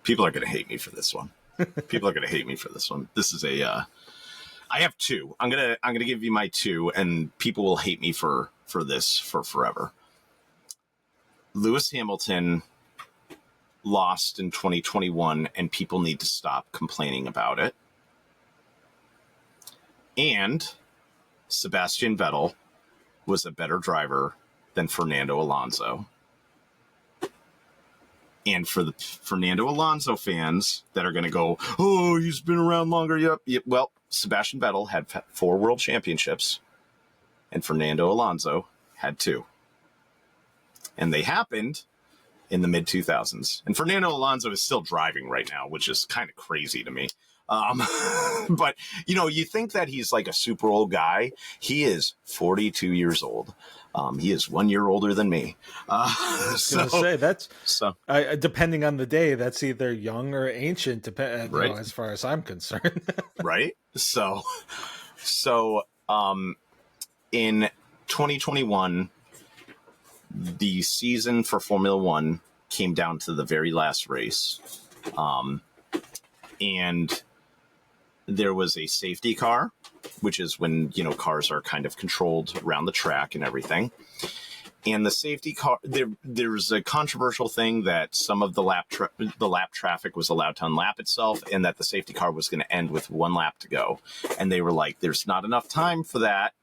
People are going to hate me for this one. This is I have 2. I'm gonna give you my 2, and people will hate me for this for forever. Lewis Hamilton lost in 2021, and people need to stop complaining about it. And Sebastian Vettel was a better driver than Fernando Alonso. And for the Fernando Alonso fans that are going to go, oh, he's been around longer. Yep. Well, Sebastian Vettel had 4 world championships, and Fernando Alonso had 2. And they happened in the mid-2000s. And Fernando Alonso is still driving right now, which is kind of crazy to me. But, you think that he's like a super old guy. He is 42 years old. He is 1 year older than me. I was going to say, that's depending on the day, that's either young or ancient, right. As far as I'm concerned. Right. So in 2021, the season for Formula One came down to the very last race. And there was a safety car, which is when, cars are kind of controlled around the track and everything. And the safety car, there's a controversial thing that some of the lap traffic was allowed to unlap itself, and that the safety car was going to end with 1 lap to go. And they were like, there's not enough time for that.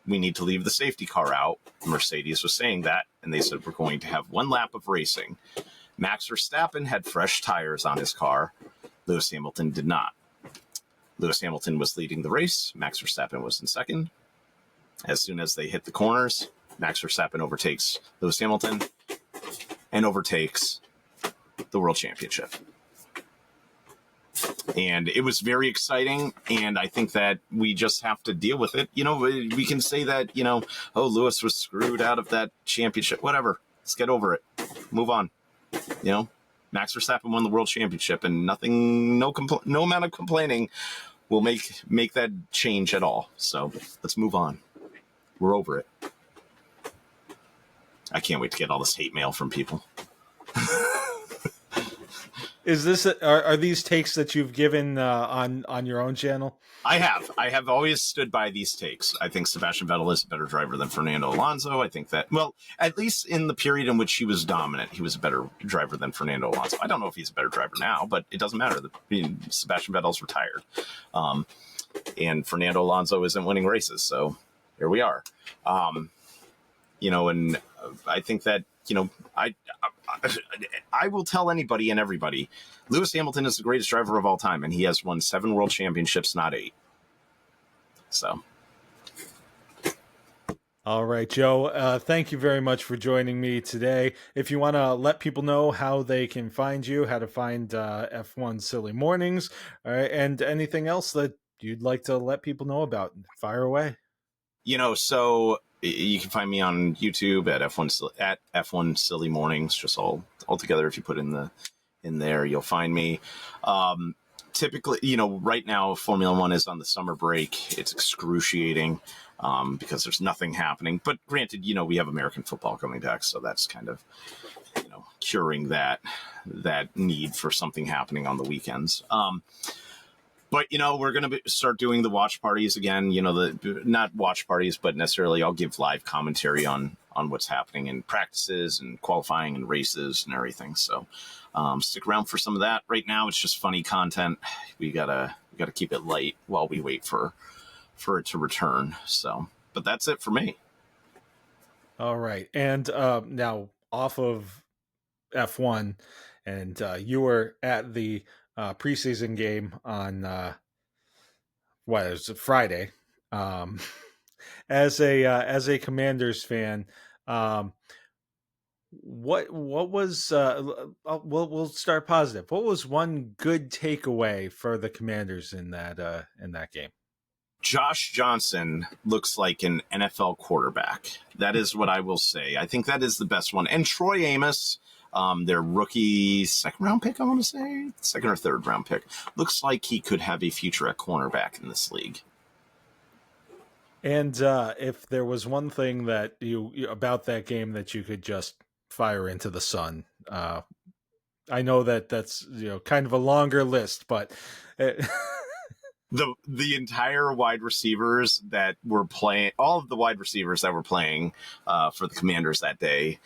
We need to leave the safety car out. Mercedes was saying that, and they said, we're going to have 1 lap of racing. Max Verstappen had fresh tires on his car. Lewis Hamilton did not. Lewis Hamilton was leading the race. Max Verstappen was in second. As soon as they hit the corners, Max Verstappen overtakes Lewis Hamilton and overtakes the World Championship. And it was very exciting, and I think that we just have to deal with it. We can say that, oh, Lewis was screwed out of that championship. Whatever. Let's get over it. Move on. Max Verstappen won the World Championship, and no amount of complaining will make that change at all. So let's move on. We're over it. I can't wait to get all this hate mail from people. Is this are these takes that you've given on your own channel? I have always stood by these takes. I think Sebastian Vettel is a better driver than Fernando Alonso. I think that, well, at least in the period in which he was dominant, he was a better driver than Fernando Alonso. I don't know if he's a better driver now, but it doesn't matter. Sebastian Vettel's retired. And Fernando Alonso isn't winning races. So here we are. And I think that, I will tell anybody and everybody, Lewis Hamilton is the greatest driver of all time, and he has won 7 world championships, not 8. So All right, Joe. Thank you very much for joining me today. If you want to let people know how they can find you, how to find F1 Silly Mornings, and anything else that you'd like to let people know about, fire away. So you can find me on YouTube at F1 Silly Mornings, just all together. If you put in there, you'll find me. Typically, right now Formula One is on the summer break. It's excruciating because there's nothing happening. But granted, we have American football coming back, so that's kind of curing that need for something happening on the weekends. But, we're going to start doing the watch parties again, not watch parties, but necessarily I'll give live commentary on what's happening in practices and qualifying and races and everything. So stick around for some of that. Right now, it's just funny content. We gotta keep it light while we wait for it to return. So, but that's it for me. All right. And now off of F1, and you were at the preseason game on what is it, Friday. As a Commanders fan, what was we'll start positive. What was one good takeaway for the Commanders in that game? Josh Johnson looks like an NFL quarterback. That is what I will say. I think that is the best one. And Troy Amos, their rookie second round pick, I want to say, second or third round pick, looks like he could have a future at cornerback in this league. And if there was one thing that you about that game that you could just fire into the sun, I know that's kind of a longer list, but the entire wide receivers that were playing, all of the wide receivers that were playing for the Commanders that day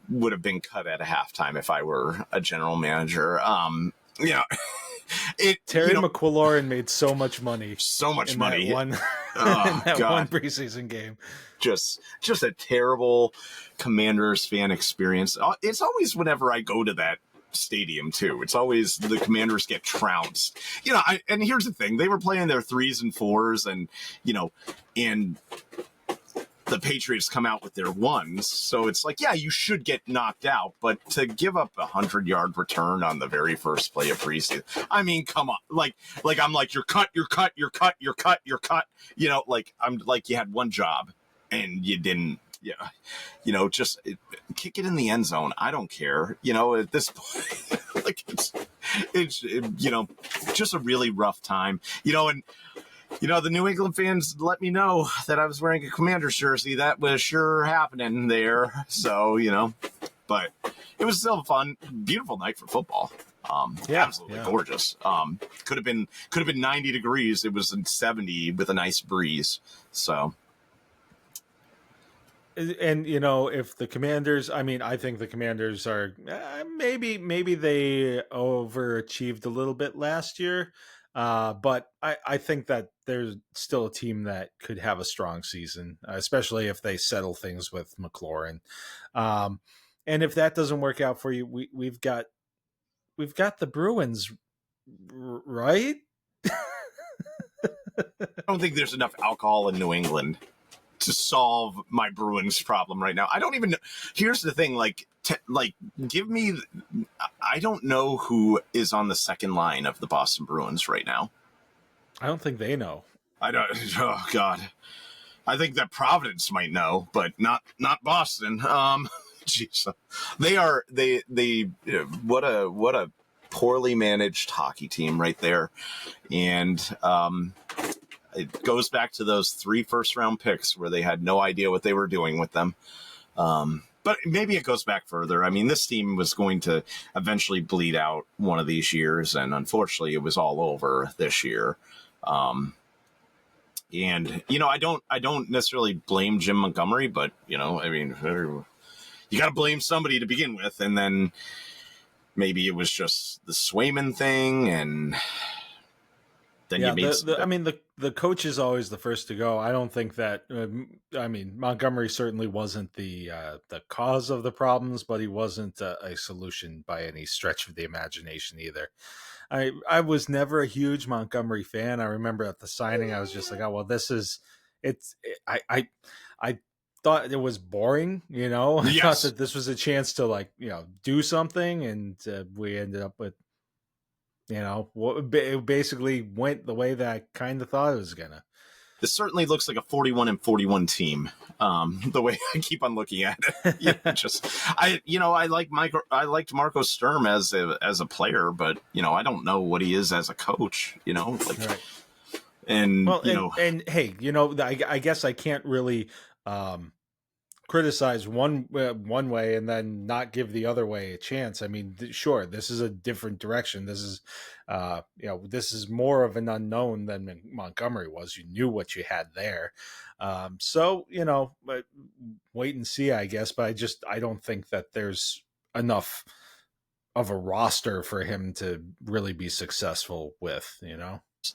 would have been cut at a halftime if I were a general manager. Terry McLaurin made so much money. So much money. In that one preseason game. Just a terrible Commanders fan experience. It's always whenever I go to that stadium too. It's always the Commanders get trounced. And here's the thing: they were playing their 3s and 4s, and and the Patriots come out with their 1s. So it's like, yeah, you should get knocked out, but to give up a 100-yard return on the very first play of preseason, I mean, come on. Like I'm like, you're cut. I'm like, you had one job and you didn't. Yeah, just kick it in the end zone. I don't care. At this point, like it's just a really rough time. And the New England fans let me know that I was wearing a Commanders jersey. That was sure happening there. So but it was still a fun, beautiful night for football. Absolutely gorgeous. Could have been 90 degrees. It was in 70 with a nice breeze. So. And if the Commanders, I think the Commanders are maybe they overachieved a little bit last year, but I think that there's still a team that could have a strong season, especially if they settle things with McLaurin. And if that doesn't work out for you, we've got the Bruins, right? I don't think there's enough alcohol in New England to solve my Bruins problem right now. I don't even know. Here's the thing, give me, I don't know who is on the second line of the Boston Bruins right now. I don't think they know. I don't, oh God. I think that Providence might know, but not Boston. Geez. What a poorly managed hockey team right there. And, it goes back to those 3 first-round picks where they had no idea what they were doing with them. But maybe it goes back further. I mean, this team was going to eventually bleed out one of these years, and unfortunately, it was all over this year. And I don't necessarily blame Jim Montgomery, but you got to blame somebody to begin with, and then maybe it was just the Swayman thing, and. The coach is always the first to go. I don't think that. Montgomery certainly wasn't the cause of the problems, but he wasn't a solution by any stretch of the imagination either. I was never a huge Montgomery fan. I remember at the signing, I was just like, oh well, this is it's I thought it was boring. I thought Yes. that this was a chance to like do something, and we ended up with it basically went the way that I kind of thought it was gonna. This certainly looks like a 41-41 team. The way I keep on looking at it, I liked Marco Sturm as a player, but I don't know what he is as a coach. Right. And Well, and hey, I guess I can't really criticize one way and then not give the other way a chance. I mean, sure, this is a different direction. This is this is more of an unknown than Montgomery was. You knew what you had there. So but wait and see, I guess. But I don't think that there's enough of a roster for him to really be successful with.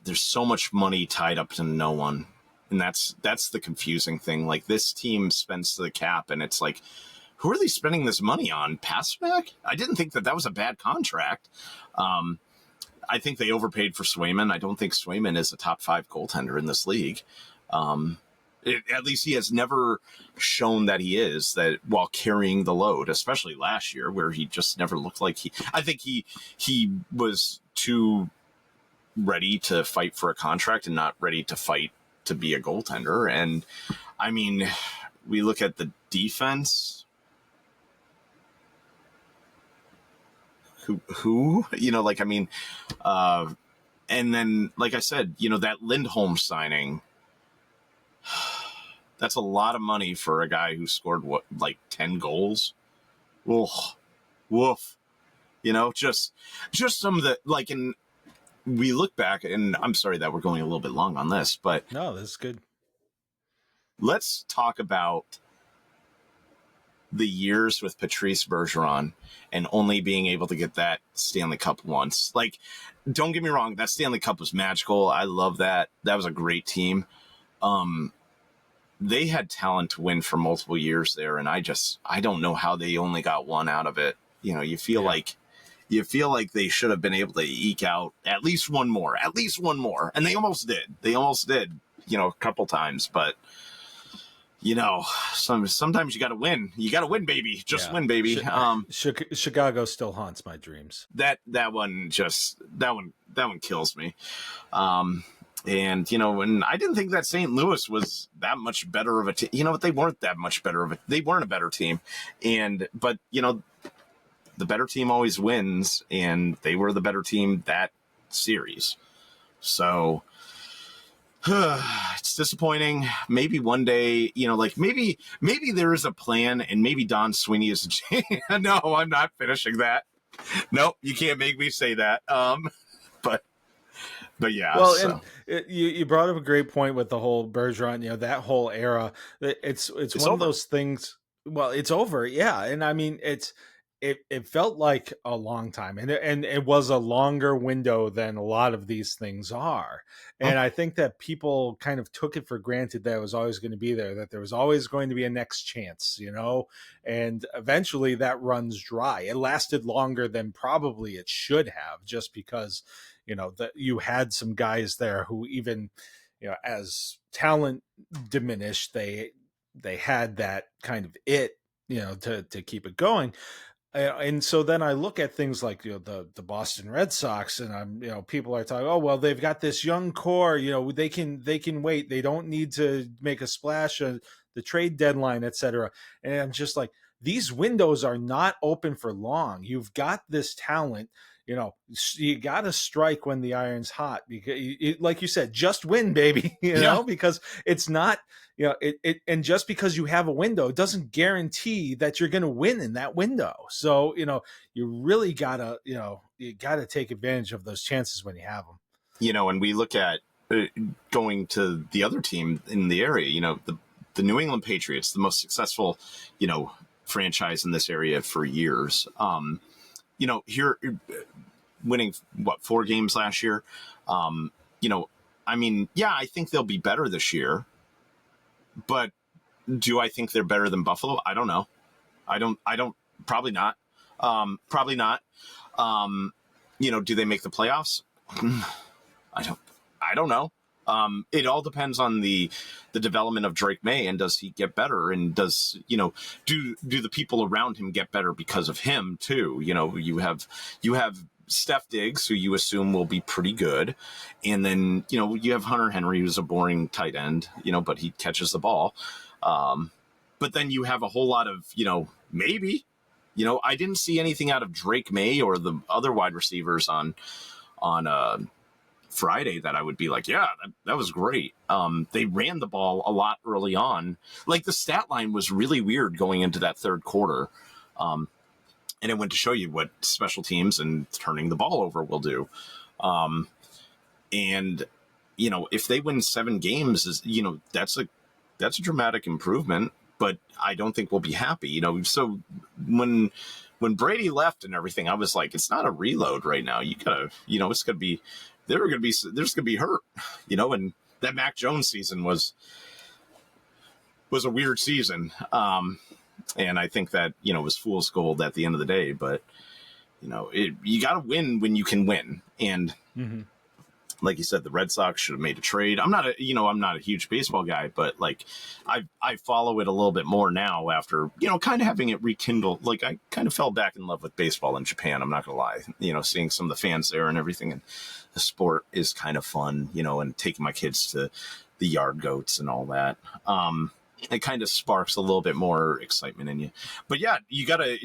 There's so much money tied up to no one. And that's the confusing thing. Like, this team spends to the cap, and it's like, who are they spending this money on? Pasternak? I didn't think that was a bad contract. I think they overpaid for Swayman. I don't think Swayman is a top 5 goaltender in this league. At least he has never shown that he is, that while carrying the load, especially last year where he just never looked like I think he was too ready to fight for a contract and not ready to fight to be a goaltender. And I mean, we look at the defense. Who and then, like I said, that Lindholm signing, that's a lot of money for a guy who scored 10 goals. Woof. Just some of the, and we look back, and I'm sorry that we're going a little bit long on this, but No, this is good. Let's talk about the years with Patrice Bergeron and only being able to get that Stanley Cup once. Like, don't get me wrong, that Stanley Cup was magical. I love that. That was a great team. They had talent to win for multiple years there, and I don't know how they only got one out of it. You feel like they should have been able to eke out at least one more, and they almost did. A couple times, but sometimes you got to win. You got to win, baby. Just win, baby. Chicago still haunts my dreams. That one kills me. And I didn't think that St. Louis was that much better of a team. But they weren't that much better they weren't a better team. But the better team always wins, and they were the better team that series. So it's disappointing. Maybe one day, maybe there is a plan, and maybe Don Sweeney is No, I'm not finishing that. Nope, you can't make me say that. But yeah. Well, so. and you brought up a great point with the whole Bergeron, that whole era. It's one over. of those things. Well, it's over. Yeah. And I mean, it felt like a long time, and it was a longer window than a lot of these things are. And I think that people kind of took it for granted that it was always going to be there, that there was always going to be a next chance, and eventually that runs dry. It lasted longer than probably it should have, just because, that you had some guys there who, even, as talent diminished, they had that kind of to keep it going. And so then I look at things like the Boston Red Sox, and I'm people are talking, oh well, they've got this young core, they can wait, they don't need to make a splash at the trade deadline, etc. And I'm just like, these windows are not open for long. You've got this talent, you got to strike when the iron's hot, because like you said, just win, baby, because it's not, and just because you have a window doesn't guarantee that you're going to win in that window. So, you really gotta, you gotta take advantage of those chances when you have them. And we look at going to the other team in the area, the New England Patriots, the most successful, franchise in this area for years. Here winning 4 games last year. I mean, yeah, I think they'll be better this year, but do I think they're better than Buffalo? I don't know. I don't, probably not. Probably not. Do they make the playoffs? I don't know. It all depends on the development of Drake May, and does he get better, and does, do the people around him get better because of him too? You have Steph Diggs, who you assume will be pretty good, and then you have Hunter Henry, who's a boring tight end, but he catches the ball. But then you have a whole lot of maybe. I didn't see anything out of Drake May or the other wide receivers on Friday that I would be like, yeah, that was great. They ran the ball a lot early on. Like, the stat line was really weird going into that third quarter. And it went to show you what special teams and turning the ball over will do. And, if they win 7 games, that's a dramatic improvement, but I don't think we'll be happy, So when Brady left and everything, I was like, it's not a reload right now. You gotta, it's gonna be, there's gonna be hurt, and that Mac Jones season was a weird season. And I think that, it was fool's gold at the end of the day, but you got to win when you can win. And like you said, the Red Sox should have made a trade. I'm not a huge baseball guy, but like I follow it a little bit more now after, kind of having it rekindled. Like, I kind of fell back in love with baseball in Japan. I'm not going to lie, seeing some of the fans there and everything. And the sport is kind of fun, and taking my kids to the yard goats and all that. It kind of sparks a little bit more excitement in you. But yeah, you got to,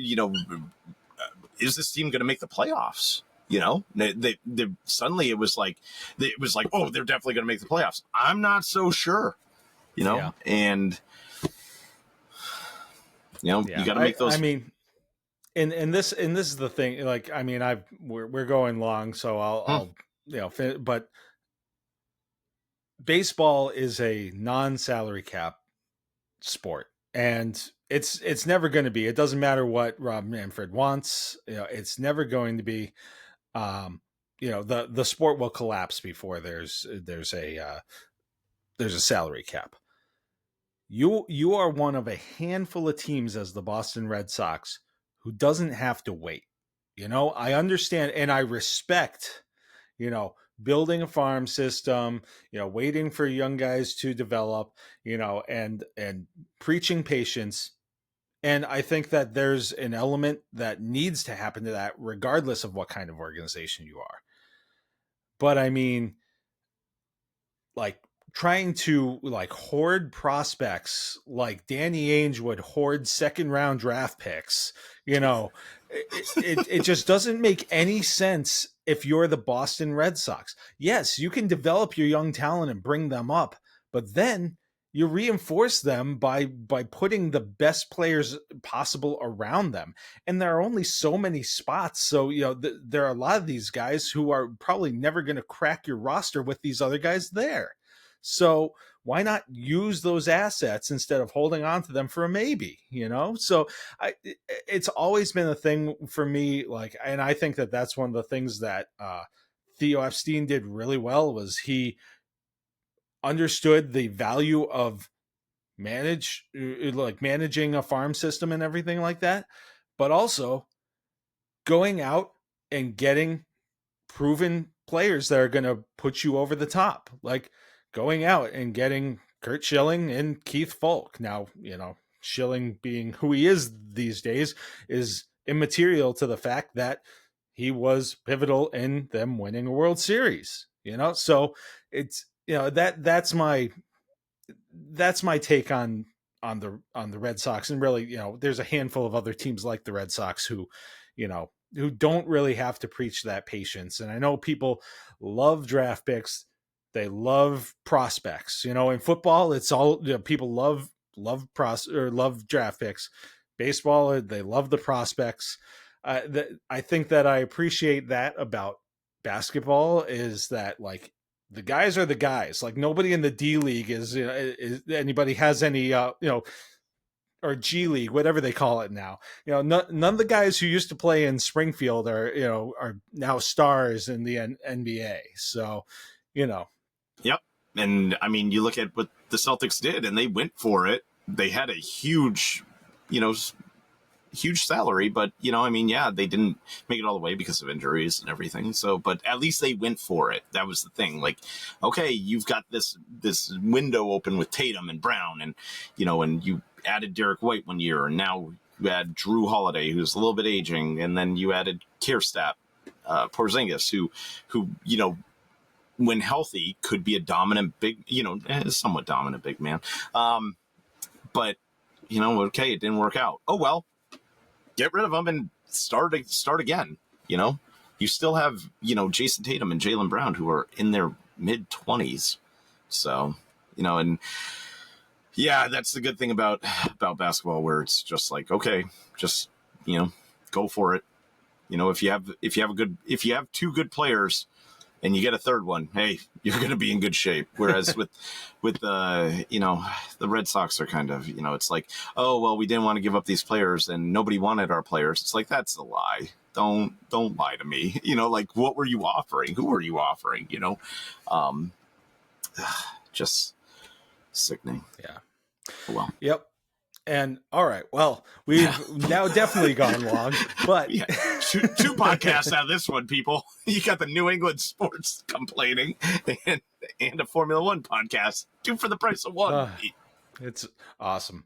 is this team going to make the playoffs? They suddenly it was like, oh, they're definitely going to make the playoffs. I'm not so sure, and you got to make those. I mean, and this is the thing. Like, I mean, we're going long, so I'll but baseball is a non-salary cap sport, and it's never going to be. It doesn't matter what Rob Manfred wants. It's never going to be. The sport will collapse before there's a salary cap. You are one of a handful of teams as the Boston Red Sox who doesn't have to wait. I understand and I respect, building a farm system, waiting for young guys to develop, and preaching patience. And I think that there's an element that needs to happen to that regardless of what kind of organization you are. But I mean, like, trying to hoard prospects like Danny Ainge would hoard 2nd round draft picks, it just doesn't make any sense if you're the Boston Red Sox. Yes, you can develop your young talent and bring them up, but then you reinforce them by putting the best players possible around them. And there are only so many spots. So, there are a lot of these guys who are probably never going to crack your roster with these other guys there. So why not use those assets instead of holding on to them for a maybe, So it's always been a thing for me. And I think that that's one of the things that Theo Epstein did really well, was he understood the value of managing a farm system and everything like that, but also going out and getting proven players that are going to put you over the top, like going out and getting Kurt Schilling and Keith Folk. Now, Schilling, being who he is these days, is immaterial to the fact that he was pivotal in them winning a World Series, so it's, that's my take on the Red Sox. And really, there's a handful of other teams like the Red Sox who don't really have to preach that patience. And I know people love draft picks. They love prospects, in football, it's all, people love draft picks. Baseball, they love the prospects. I think that I appreciate that about basketball, is that, like, the guys are the guys. Like, nobody in the D League is anybody has any, or G League, whatever they call it now. None of the guys who used to play in Springfield are now stars in the NBA. So, Yep. And I mean, you look at what the Celtics did, and they went for it. They had a huge, huge salary, but I mean, yeah, they didn't make it all the way because of injuries and everything. So, but at least they went for it. That was the thing. Like, okay, you've got this window open with Tatum and Brown, and and you added Derek White one year, and now you add Drew Holiday, who's a little bit aging, and then you added Kierstadt, Porzingis, who when healthy could be a dominant big, somewhat dominant big man. But okay, it didn't work out. Oh well, get rid of them and start again. You still have Jason Tatum and Jaylen Brown, who are in their mid-20s. So and yeah, that's the good thing about basketball, where it's just like, okay, just go for it. If you have two good players and you get a third one, hey, you're going to be in good shape. Whereas with the Red Sox are kind of, it's like, oh, well, we didn't want to give up these players and nobody wanted our players. It's like, that's a lie. Don't lie to me. Like, what were you offering? Who were you offering? Just sickening. Yeah. Well. Yep. And all right, well, we've now definitely gone long, but yeah, two podcasts out of this one, people. You got the New England sports complaining and a Formula One podcast. Two for the price of one. It's awesome.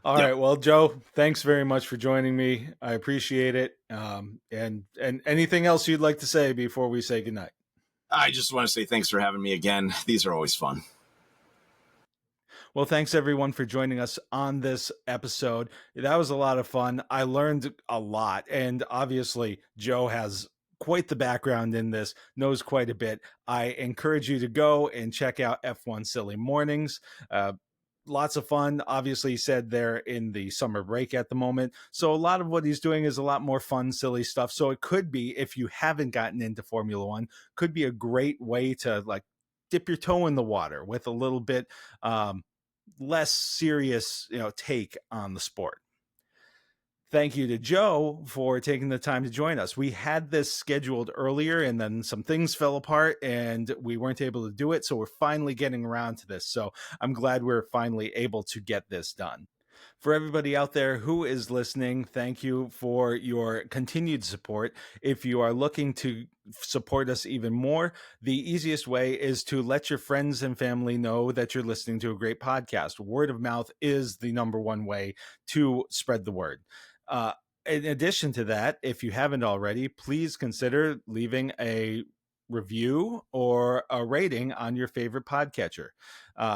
All right, well, Joe, thanks very much for joining me. I appreciate it. And anything else you'd like to say before we say goodnight? I just want to say thanks for having me again. These are always fun. Well, thanks everyone for joining us on this episode. That was a lot of fun. I learned a lot, and obviously Joe has quite the background in this, knows quite a bit. I encourage you to go and check out F1 Silly Mornings. Lots of fun. Obviously, he said they're in the summer break at the moment, so a lot of what he's doing is a lot more fun, silly stuff. So it could be, if you haven't gotten into Formula One, could be a great way to like dip your toe in the water with a little bit less serious, take on the sport. Thank you to Joe for taking the time to join us. We had this scheduled earlier and then some things fell apart and we weren't able to do it. So we're finally getting around to this. So I'm glad we're finally able to get this done. For everybody out there who is listening, thank you for your continued support. If you are looking to support us even more, the easiest way is to let your friends and family know that you're listening to a great podcast. Word of mouth is the number one way to spread the word. In addition to that, if you haven't already, please consider leaving a review or a rating on your favorite podcatcher.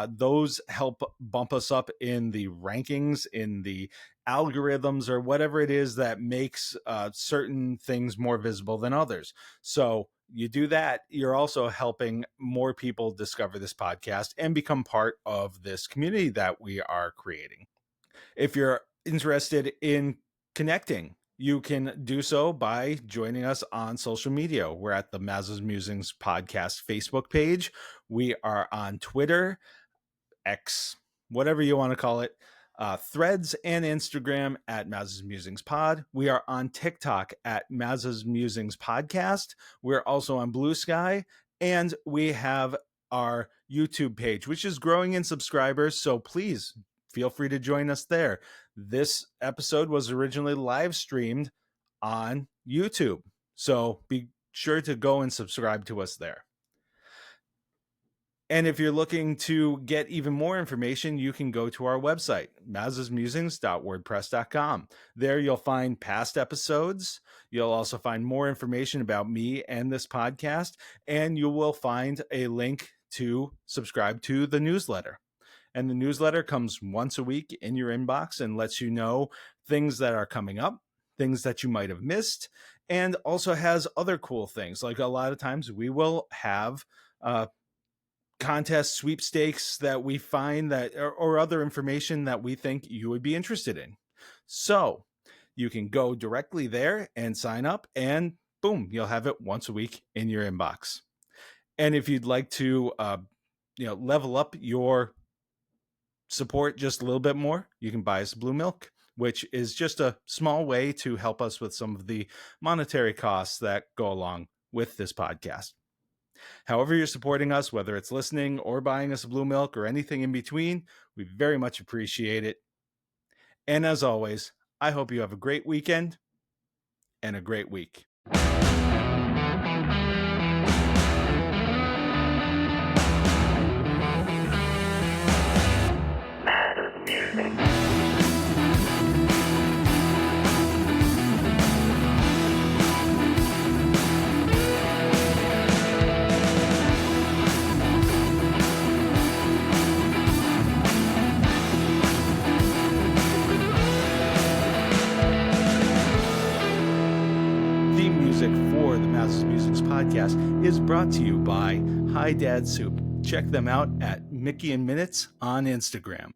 Those help bump us up in the rankings, in the algorithms, or whatever it is that makes certain things more visible than others. So you do that, you're also helping more people discover this podcast and become part of this community that we are creating. If you're interested in connecting, you can do so by joining us on social media. We're at the Maza's Musings podcast Facebook page. We are on Twitter, X, whatever you want to call it, Threads, and Instagram at Maza's Musings Pod. We are on TikTok at Maza's Musings Podcast. We're also on Blue Sky, and we have our YouTube page, which is growing in subscribers. So please feel free to join us there. This episode was originally live streamed on YouTube, so be sure to go and subscribe to us there. And if you're looking to get even more information, you can go to our website, mazasmusings.wordpress.com. There you'll find past episodes. You'll also find more information about me and this podcast, and you will find a link to subscribe to the newsletter. And the newsletter comes once a week in your inbox and lets you know things that are coming up, things that you might have missed, and also has other cool things. Like a lot of times we will have contest sweepstakes that we find that or other information that we think you would be interested in. So you can go directly there and sign up, and boom, you'll have it once a week in your inbox. And if you'd like to level up your support just a little bit more, you can buy us blue milk, which is just a small way to help us with some of the monetary costs that go along with this podcast. However you're supporting us, whether it's listening or buying us blue milk or anything in between, we very much appreciate it. And as always, I hope you have a great weekend and a great week. Music for the Maza's Musings podcast is brought to you by Hi Dad Soup. Check them out at Mickey and Minutes on Instagram.